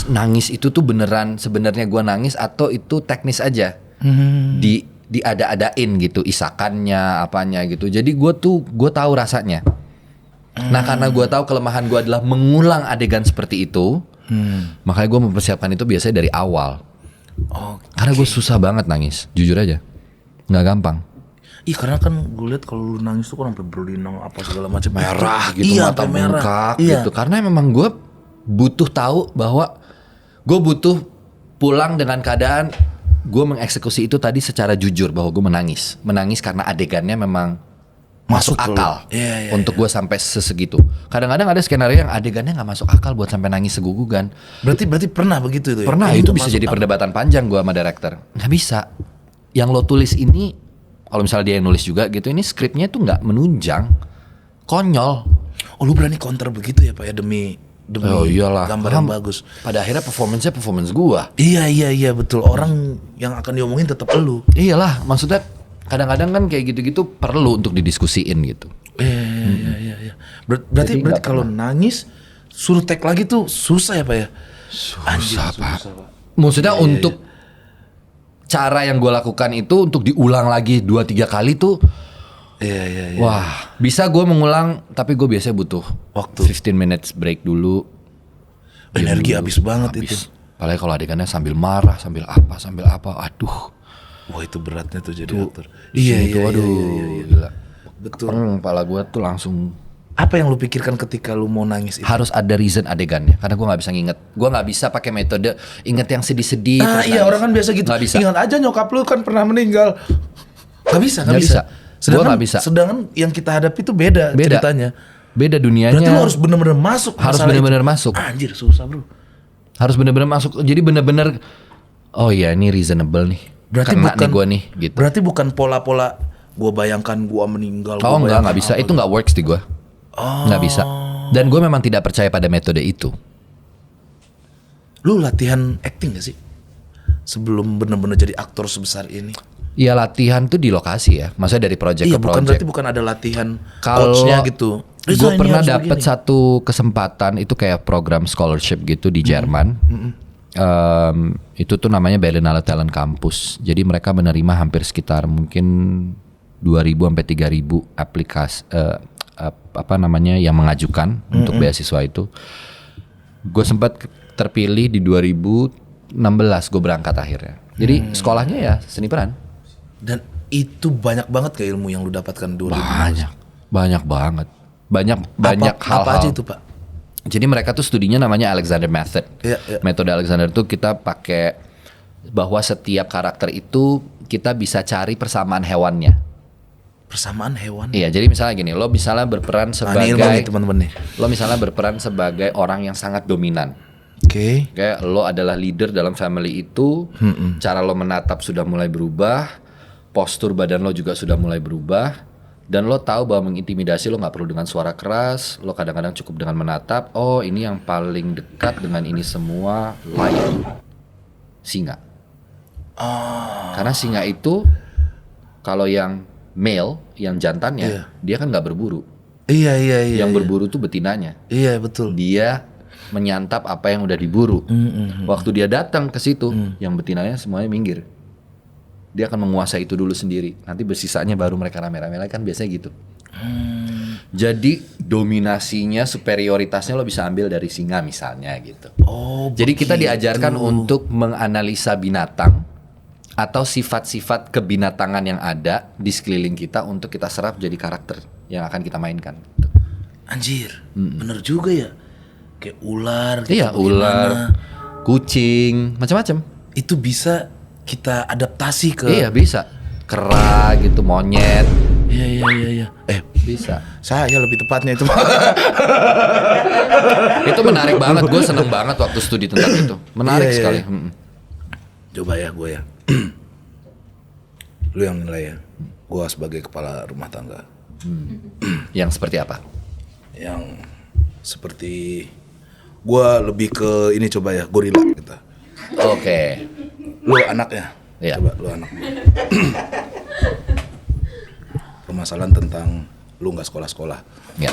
nangis itu tuh beneran sebenarnya gue nangis atau itu teknis aja. Diada-adain gitu, isakannya, apanya gitu. Jadi gue tahu rasanya. Nah karena gue tahu kelemahan gue adalah mengulang adegan seperti itu, makanya gue mempersiapkan itu biasanya dari awal. Karena gue susah banget nangis, jujur aja. Nggak gampang. Ih karena kan gue liat kalau lu nangis tuh kan sampai berlinang apa segala macam Merah gitu, iya, mata merah. bengkak Iya. gitu. Karena memang gue butuh tahu bahwa gue butuh pulang dengan keadaan gue mengeksekusi itu tadi secara jujur bahwa gue menangis karena adegannya memang masuk akal Iya, untuk gue sampai sesegitu. Kadang-kadang ada skenario yang adegannya nggak masuk akal buat sampai nangis segugugan. Berarti pernah begitu itu ya? Pernah Ini itu tuh bisa masuk jadi akal. perdebatan panjang gue sama director. Nggak bisa. Yang lo tulis ini, kalau misalnya dia yang nulis juga gitu, ini skripnya tuh nggak menunjang, konyol. Oh lu berani counter begitu ya Pak ya demi Oh iyalah. gambar yang bagus. Pada akhirnya performance gua. Iya betul. Orang yang akan diomongin tetap elu. Iyalah, maksudnya kadang-kadang kan kayak gitu-gitu perlu untuk didiskusiin gitu. Iya. Berarti nggak kalau nangis suruh take lagi tuh susah ya Pak ya? Susah, Pak. Maksudnya untuk cara yang gue lakukan itu untuk diulang lagi 2-3 kali tuh. Iya. Wah, bisa gue mengulang, tapi gue biasanya butuh Waktu. 15 minutes break dulu. Energi habis banget itu. Apalagi kalau adegannya sambil marah, sambil apa, aduh. Wah itu beratnya tuh jadi aktor. Iya, aduh, gila. Betul. Kepala gue tuh langsung Apa yang lu pikirkan ketika lu mau nangis itu? harus ada reason adegannya, karena gue nggak bisa nginget. Gue nggak bisa pakai metode inget yang sedih-sedih. terus Iya nangis. orang kan biasa gitu. Nggak bisa. Ingat aja nyokap lu kan pernah meninggal. Gak bisa. Nggak bisa. Gua nggak bisa. Sedangkan yang kita hadapi itu beda ceritanya. Beda dunianya. Berarti lu harus bener-bener masuk. Harus masalah bener-bener itu. masuk. Anjir susah bro. Harus bener-bener masuk. Jadi bener-bener, oh iya ini reasonable nih. Berarti Kena bukan nih gue nih gitu. Berarti bukan pola-pola gue bayangkan gue meninggal. Oh gua enggak bayangkan bisa. apa Itu nggak works di gue. Nggak bisa. Dan gue memang tidak percaya pada metode itu. Lu latihan acting gak sih? Sebelum bener-bener jadi aktor sebesar ini. Ya latihan tuh di lokasi ya. Maksudnya dari project Iya ke bukan project. berarti bukan ada latihan Kalau coachnya gitu. gue Reza, ini pernah harus dapat begini. satu kesempatan itu kayak program scholarship gitu di Jerman. Itu tuh namanya Berlinale Talent Campus. Jadi mereka menerima hampir sekitar mungkin 2.000 sampai 3.000 aplikasi yang mengajukan untuk beasiswa itu. Gue sempat terpilih di 2016 gue berangkat akhirnya. Jadi sekolahnya ya seni peran. Dan itu banyak banget kayak ilmu yang lu dapatkan dulu. Banyak banget. Banyak hal-hal. Apa aja itu, Pak? Jadi mereka tuh studinya namanya Alexander Method. Iya. Metode Alexander tuh kita pakai bahwa setiap karakter itu kita bisa cari persamaan hewannya. Persamaan hewan. Iya, jadi misalnya gini, lo misalnya berperan sebagai teman-teman nih. Lo misalnya berperan sebagai orang yang sangat dominan. Oke. Kayak lo adalah leader dalam family itu, cara lo menatap sudah mulai berubah, postur badan lo juga sudah mulai berubah, dan lo tahu bahwa mengintimidasi lo nggak perlu dengan suara keras, lo kadang-kadang cukup dengan menatap. Oh, ini yang paling dekat dengan ini semua, lion, singa. Karena singa itu kalau yang male, yang jantannya, dia kan nggak berburu. Iya. Yang berburu tuh betinanya. Iya, betul. Dia menyantap apa yang udah diburu. Waktu dia datang ke situ, yang betinanya semuanya minggir. Dia akan menguasai itu dulu sendiri. Nanti bersisanya baru mereka rame-rame lagi, kan biasanya gitu. Jadi dominasinya, superioritasnya lo bisa ambil dari singa misalnya gitu. Jadi kita diajarkan untuk menganalisa binatang atau sifat-sifat kebinatangan yang ada di sekeliling kita untuk kita serap jadi karakter yang akan kita mainkan. Anjir, bener juga ya. Kayak ular. Iya, ular, kucing, macam-macam. Itu bisa kita adaptasi ke. Iya bisa. Kera gitu, monyet. Iya. Bisa. Saya lebih tepatnya itu. Itu menarik banget. Gue seneng banget waktu studi tentang itu. Menarik sekali. Coba ya gue ya. Lu yang nilai ya. Gue sebagai kepala rumah tangga. Yang seperti apa? Yang seperti gue lebih ke ini coba ya, gorila gitu. Oke. Lu anaknya. Iya. Coba lu anak. Permasalahan tentang lu nggak sekolah-sekolah. Ya.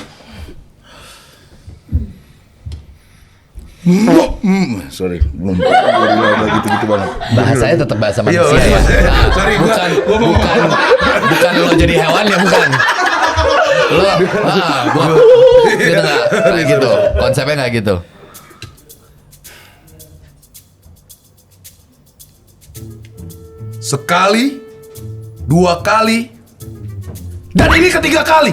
Sorry, belum udah gitu-gitu banget. Bahasanya tetap bahasa manusia ya. Nah, Sorry, bukan lo jadi hewan ya, bukan. Gua gitu nggak gitu. Konsepnya nggak gitu. Sekali, 2 kali, dan ini ketiga kali.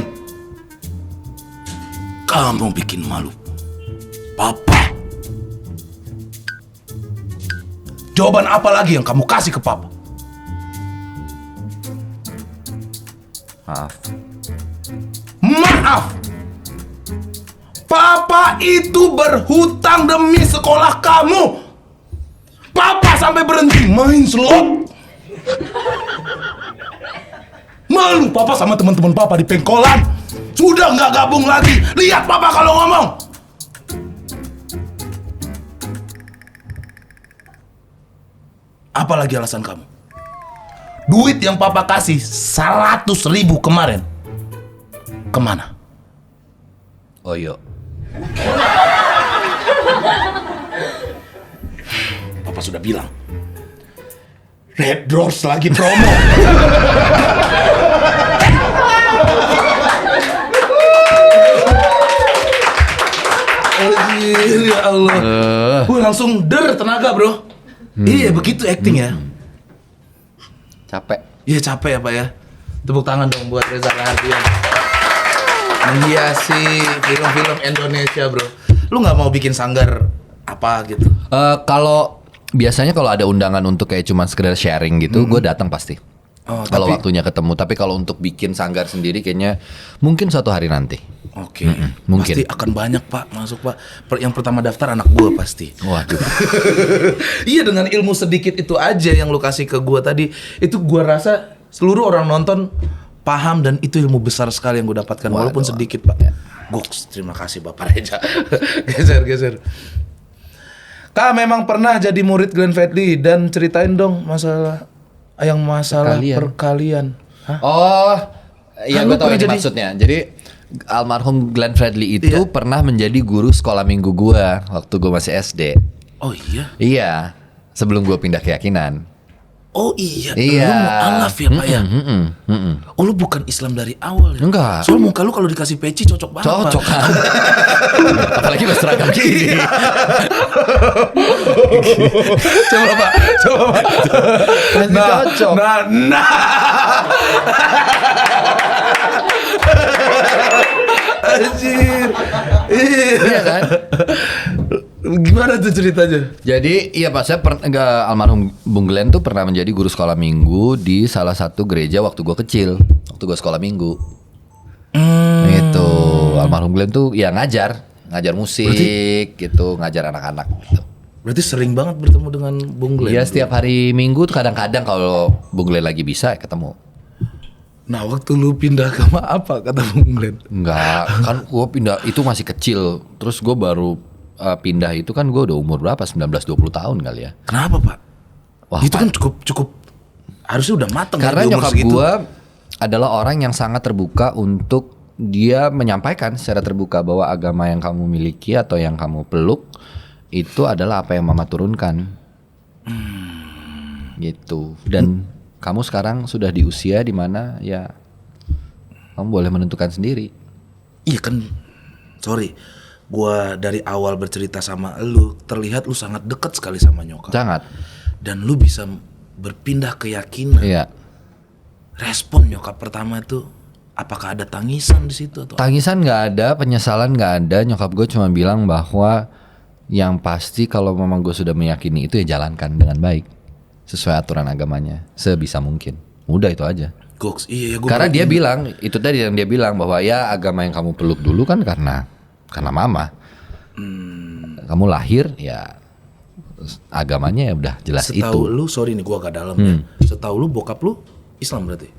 Kamu bikin malu Papa. Jawaban apa lagi yang kamu kasih ke Papa? Maaf. Papa itu berhutang demi sekolah kamu. Papa sampai berhenti main slot. Malu Papa sama teman-teman Papa di pengkolan. Sudah nggak gabung lagi. Lihat Papa kalau ngomong. Apalagi alasan kamu? Duit yang Papa kasih 100.000 kemarin kemana? Oyo. Papa sudah bilang Red Doors lagi promo. Ya Allah. Langsung tenaga bro. Iya begitu acting ya. Capek. Iya capek ya Pak ya. Tepuk tangan dong buat Reza Rahardian. Menghiasi film-film Indonesia bro. Lu nggak mau bikin sanggar apa gitu? Kalau biasanya kalau ada undangan untuk kayak cuman sekedar sharing gitu, gue datang pasti. Kalau waktunya ketemu. Tapi kalau untuk bikin sanggar sendiri kayaknya mungkin suatu hari nanti. Oke, mungkin. Pasti akan banyak Pak masuk Pak. Yang pertama daftar anak gue pasti. Waduh. Iya dengan ilmu sedikit itu aja yang lu kasih ke gue tadi, itu gue rasa seluruh orang nonton paham dan itu ilmu besar sekali yang gue dapatkan. Walaupun sedikit Pak. Goks, terima kasih Bapak Reza. Geser. Kak memang pernah jadi murid Glenn Fredly dan ceritain dong masalah perkalian. Hah? Oh, iya gue tahu ini jadi maksudnya. Jadi almarhum Glenn Fredly itu pernah menjadi guru sekolah minggu gue waktu gue masih SD. Oh iya? Iya, sebelum gue pindah keyakinan. Oh iya, Iya. lu mu'alaf ya Pak ya? Oh lu bukan Islam dari awal ya? Enggak. Soalnya muka lu kalau dikasih peci cocok banget Pak. Cocok kan. Apalagi berseragam gini. Coba Pak. Cocok. Nah. Anjir. Iya kan? Gimana tuh ceritanya? Jadi iya Pak, saya almarhum Bung Glenn tuh pernah menjadi guru sekolah minggu di salah satu gereja waktu gue kecil, waktu gue sekolah minggu. Gitu, almarhum Glenn tuh ya ngajar musik gitu, ngajar anak-anak gitu. Berarti sering banget bertemu dengan Bung Glenn? Iya setiap hari minggu tuh kadang-kadang kalau Bung Glenn lagi bisa ketemu. Nah waktu lu pindah ke apa kata Bung Glenn? Enggak, kan gue pindah itu masih kecil, terus gue baru pindah itu kan gue udah umur berapa? 19-20 tahun kali ya. Kenapa Pak? Wah, itu kan cukup harusnya udah mateng karena ya, di umur nyokap segitu. gue adalah orang yang sangat terbuka untuk dia menyampaikan secara terbuka bahwa agama yang kamu miliki atau yang kamu peluk itu adalah apa yang mama turunkan. Gitu. Dan kamu sekarang sudah di usia di mana ya kamu boleh menentukan sendiri. Iya kan, sorry, gua dari awal bercerita sama lu terlihat lu sangat dekat sekali sama nyokap. Sangat. Dan lu bisa berpindah keyakinan. Iya. Respon nyokap pertama itu apakah ada tangisan di situ atau? Tangisan nggak ada, penyesalan nggak ada. Nyokap gue cuma bilang bahwa yang pasti kalau memang gue sudah meyakini itu ya jalankan dengan baik sesuai aturan agamanya sebisa mungkin. Udah itu aja. Goks, iya, Karena dia bilang itu tadi yang dia bilang bahwa ya agama yang kamu peluk dulu kan karena mama. Kamu lahir ya agamanya ya udah jelas setahu itu. lu, sorry nih gua agak dalam ya. Setahu lu bokap lu Islam berarti?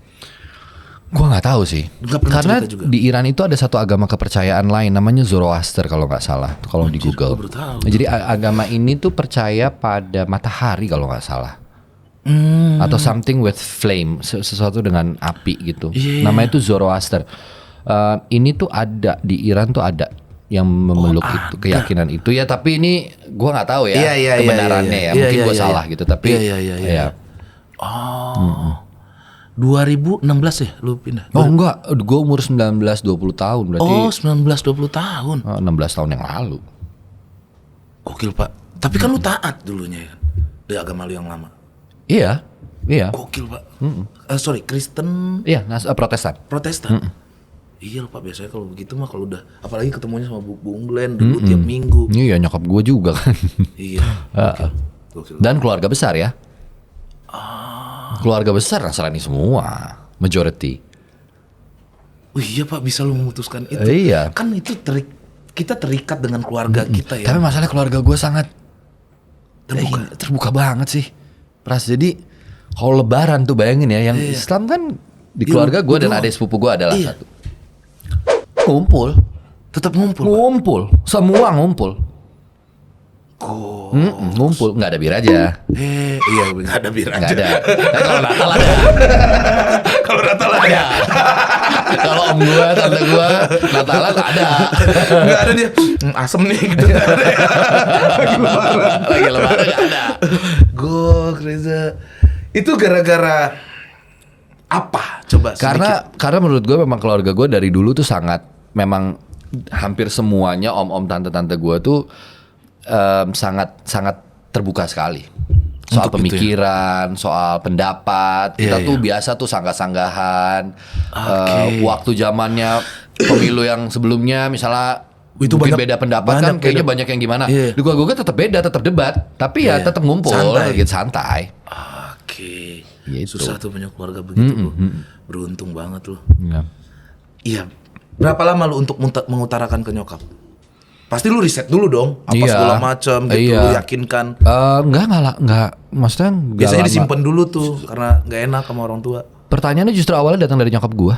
Gua nggak tahu sih. Nggak pernah Karena cerita juga. di Iran itu ada satu agama kepercayaan lain namanya Zoroaster kalau nggak salah. Kalau di Google. gua baru tahu. Jadi agama ini tuh percaya pada matahari kalau nggak salah. Atau something with flame, sesuatu dengan api gitu. Iya. Namanya itu Zoroaster. Ini tuh ada di Iran tuh ada yang memeluk itu keyakinan itu ya. Tapi ini gua nggak tahu ya Iya, kebenarannya ya. iya. Mungkin Iya, gua iya, salah iya. gitu. Tapi Iya. ya. 2016 ya lu pindah? Oh enggak, gue umur 19-20 tahun berarti. Oh 19-20 tahun. 16 tahun yang lalu. Gokil Pak. Tapi kan lu taat dulunya ya kan? Dari agama lu yang lama. Iya. Gokil Pak. Sorry, Kristen Iya, Protestan. Protestan. Iya Pak, biasanya kalau begitu mah kalau udah apalagi ketemunya sama Bung Glenn dulu tiap minggu. Iya, nyokap gue juga kan. Iya. Gokil. Dan keluarga besar ya. Keluarga besar Nasrani semua, majority. Oh iya Pak, bisa lu memutuskan itu. Iya. Kan itu kita terikat dengan keluarga kita ya. Tapi masalah keluarga gue sangat Terbuka. terbuka banget sih. Jadi kalau Lebaran tuh bayangin ya, yang Islam kan di keluarga gue dan adik sepupu gue adalah Iya. satu. Ngumpul, Tetap ngumpul. Pak. ngumpul, semua ngumpul. Ngumpul, nggak ada bir aja. Iya, nggak ada bir Nggak aja. ada. Kalau Natal ada. Kalau Natal ada. Kalau om gua, tante gua, Natalan ada. Nggak ada dia. Asem nih gitu. Nggak ada ya. Lagi lebaran nggak ada. Gok, Reza. Itu gara-gara apa? Coba sedikit. Karena menurut gua memang keluarga gua dari dulu tuh sangat memang hampir semuanya om-om tante-tante gua tuh sangat terbuka sekali. Soal Untuk itu pemikiran, soal pendapat, kita tuh biasa tuh sanggah-sanggahan. Waktu zamannya pemilu yang sebelumnya, misalnya Itu mungkin banyak- beda pendapat banyak kan, kayaknya beda. banyak yang gimana. Iya. Di keluarga gue tetap beda, tetap debat, tapi ya tetap ngumpul, Santai. gitu santai. Oke. Gitu. Susah tuh punya keluarga begitu, Bro. Beruntung banget lu. Iya. Iya. Berapa lama lu untuk mengutarakan ke nyokap? Pasti lu riset dulu dong, apa Iya. segala macam gitu, Iya. lu yakinkan. Enggak, maksudnya nggak Biasanya lama. disimpan dulu tuh karena nggak enak sama orang tua. Pertanyaannya justru awalnya datang dari nyokap gue.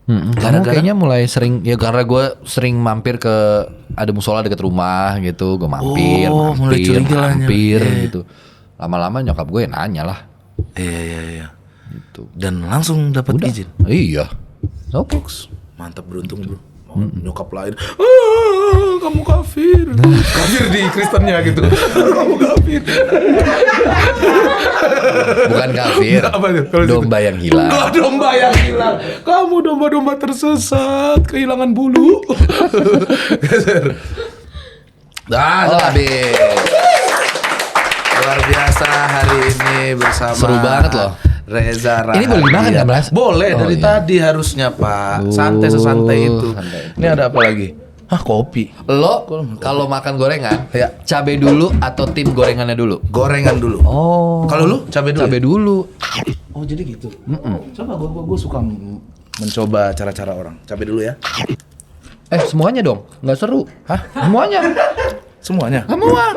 Kamu Gara-gara? kayaknya mulai sering, ya karena gue sering mampir ke ada musola dekat rumah gitu, gue mampir, Oh, mulai curiga lah, mampir iya. gitu. Lama-lama nyokap gue nanya lah. Iya. Gitu. Dan langsung dapat izin. Iya. Oke. Mantap, beruntung bro. Nyokap lain, kamu kafir. Kafir di Kristennya gitu. Kamu kafir. Bukan kafir. Apa itu? Kalau Domba yang hilang. Oh, domba yang hilang. Kamu domba-domba tersesat, kehilangan bulu. Habis. Luar biasa hari ini bersama. Seru banget loh. Reza Rahadian. Ini boleh dimakan kan, Blas? Boleh, Oh, dari iya. tadi harusnya, Pak. Santai sesantai itu. santai. Ini ada apa lagi? Kopi. Lo kalau makan gorengan, Ya. cabe dulu atau tim gorengannya dulu? Gorengan dulu. Oh. Kalau lu cabai dulu. Cabe dulu. Oh, jadi gitu. Coba gua suka mencoba cara-cara orang. Cabai dulu ya. Semuanya dong, nggak seru. Hah? Semuanya. Semuanya. Semua.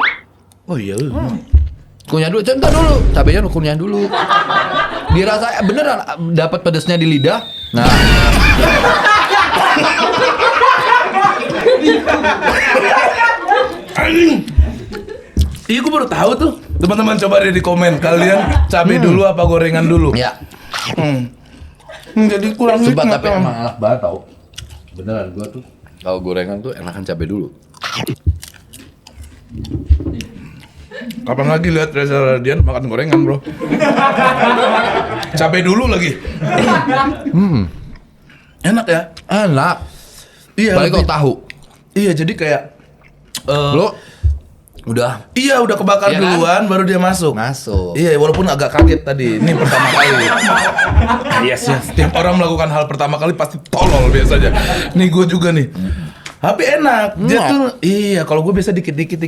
Oh iya. Kunyah dulu, centang dulu. Cabenya lu kunyah dulu. Dirasa beneran dapat pedesnya di lidah. Nah. Iya, gue baru tahu tuh. Teman-teman coba deh di komen, kalian cabai dulu apa gorengan dulu? Ya. Jadi kurang Sumpah nikmat, tapi Om. emang enak banget tau. Beneran gua tuh kalau gorengan tuh enakan cabai dulu. Kapan lagi lihat Reza Rahadian makan gorengan, bro? Cabai dulu lagi. Enak ya? Enak. Iya. Balik lebih- kok tahu. Iya, jadi kayak Lo udah iya udah kebakar Iya kan? duluan baru dia masuk. masuk. Iya, walaupun agak kaget tadi. Ini pertama kali. Yes. Setiap orang melakukan hal pertama kali pasti tolol biasanya. Nih gue juga nih. Tapi enak. Dia tuh iya, kalau gue biasa dikit-dikit.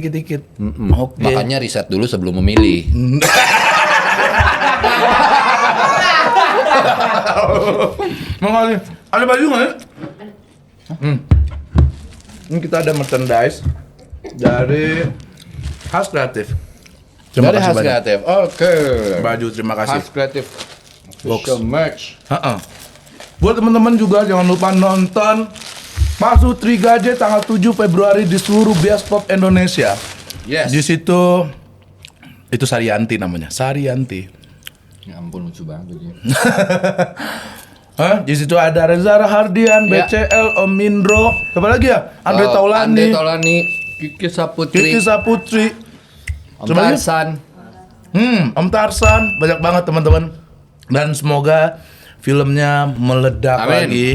Oke. Makanya riset dulu sebelum memilih. Makasih. Ada baju nggak ya? Ini kita ada merchandise dari Khas Kreatif. Terima Dari kasih Khas banyak. Kreatif. Oke. Baju, terima kasih. Khas Kreatif. Box. Official merch. Ha-ha. Buat teman-teman juga jangan lupa nonton Pasu Trigaje tanggal 7 Februari di seluruh bioskop Indonesia. Yes. Di situ itu Sarianti namanya, Sarianti. Ya ampun lucu banget dia. Hah? Di situ ada Reza Rahadian, Ya. BCL, Om Mindro, siapa lagi ya? Andre Oh, Taulani, Andre Taulani, Kiki Saputri, Kiki Saputri, Om Siapa lagi? Tarsan. Om Tarsan, banyak banget teman-teman. Dan semoga filmnya meledak Amin. lagi.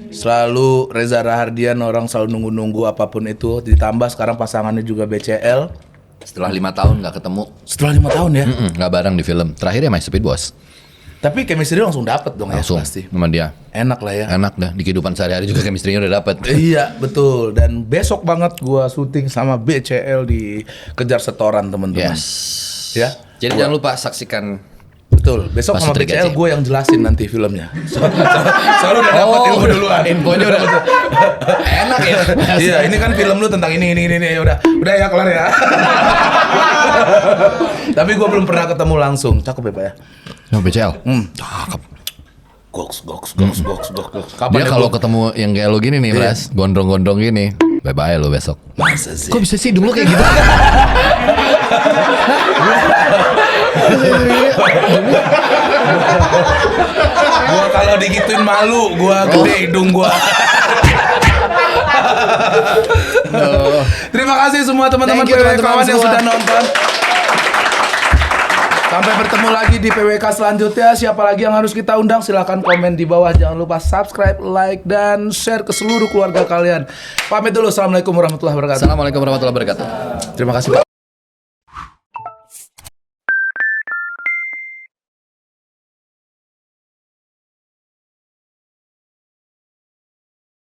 Selalu Reza Rahadian orang selalu nunggu-nunggu apapun itu. Ditambah sekarang pasangannya juga BCL. Setelah 5 tahun nggak ketemu. Setelah 5 tahun ya. Nggak bareng di film. Terakhir ya My Stupid Boss. Tapi chemistry langsung dapet dong Langsung ya pasti. sama dia. Enak lah ya. Enak dah. Di kehidupan sehari-hari juga chemistry-nya udah dapet. Iya betul. Dan besok banget gua syuting sama BCL di Kejar Setoran teman-teman. Yes. Ya. Jadi jangan lupa saksikan. Betul. Besok Pas sama Sutri BCL Gaji. gue yang jelasin nanti filmnya. Soalnya udah dapat ilmu duluan. Infonya udah enak ya. Iya, ini kan film lu tentang ini. Udah ya kelar ya. Tapi gue belum pernah ketemu langsung. Cakep ya Pak ya. No, BCL. Cakep. Goks. Dia ya, kalau gua- ketemu yang kayak lo gini nih, Bras, gondrong-gondrong gini. Bye-bye lo besok. Masa sih? Kok bisa sih dulu kayak gitu? Gua kalau digituin malu, gua gede hidung gua. Terima kasih semua teman-teman Thank you, PWK teman-teman yang semua. sudah nonton. Sampai bertemu lagi di PWK selanjutnya. Siapa lagi yang harus kita undang? Silahkan komen di bawah. Jangan lupa subscribe, like, dan share ke seluruh keluarga kalian. Pamit dulu. Assalamualaikum warahmatullahi wabarakatuh. Assalamualaikum warahmatullahi wabarakatuh. Terima kasih Pak.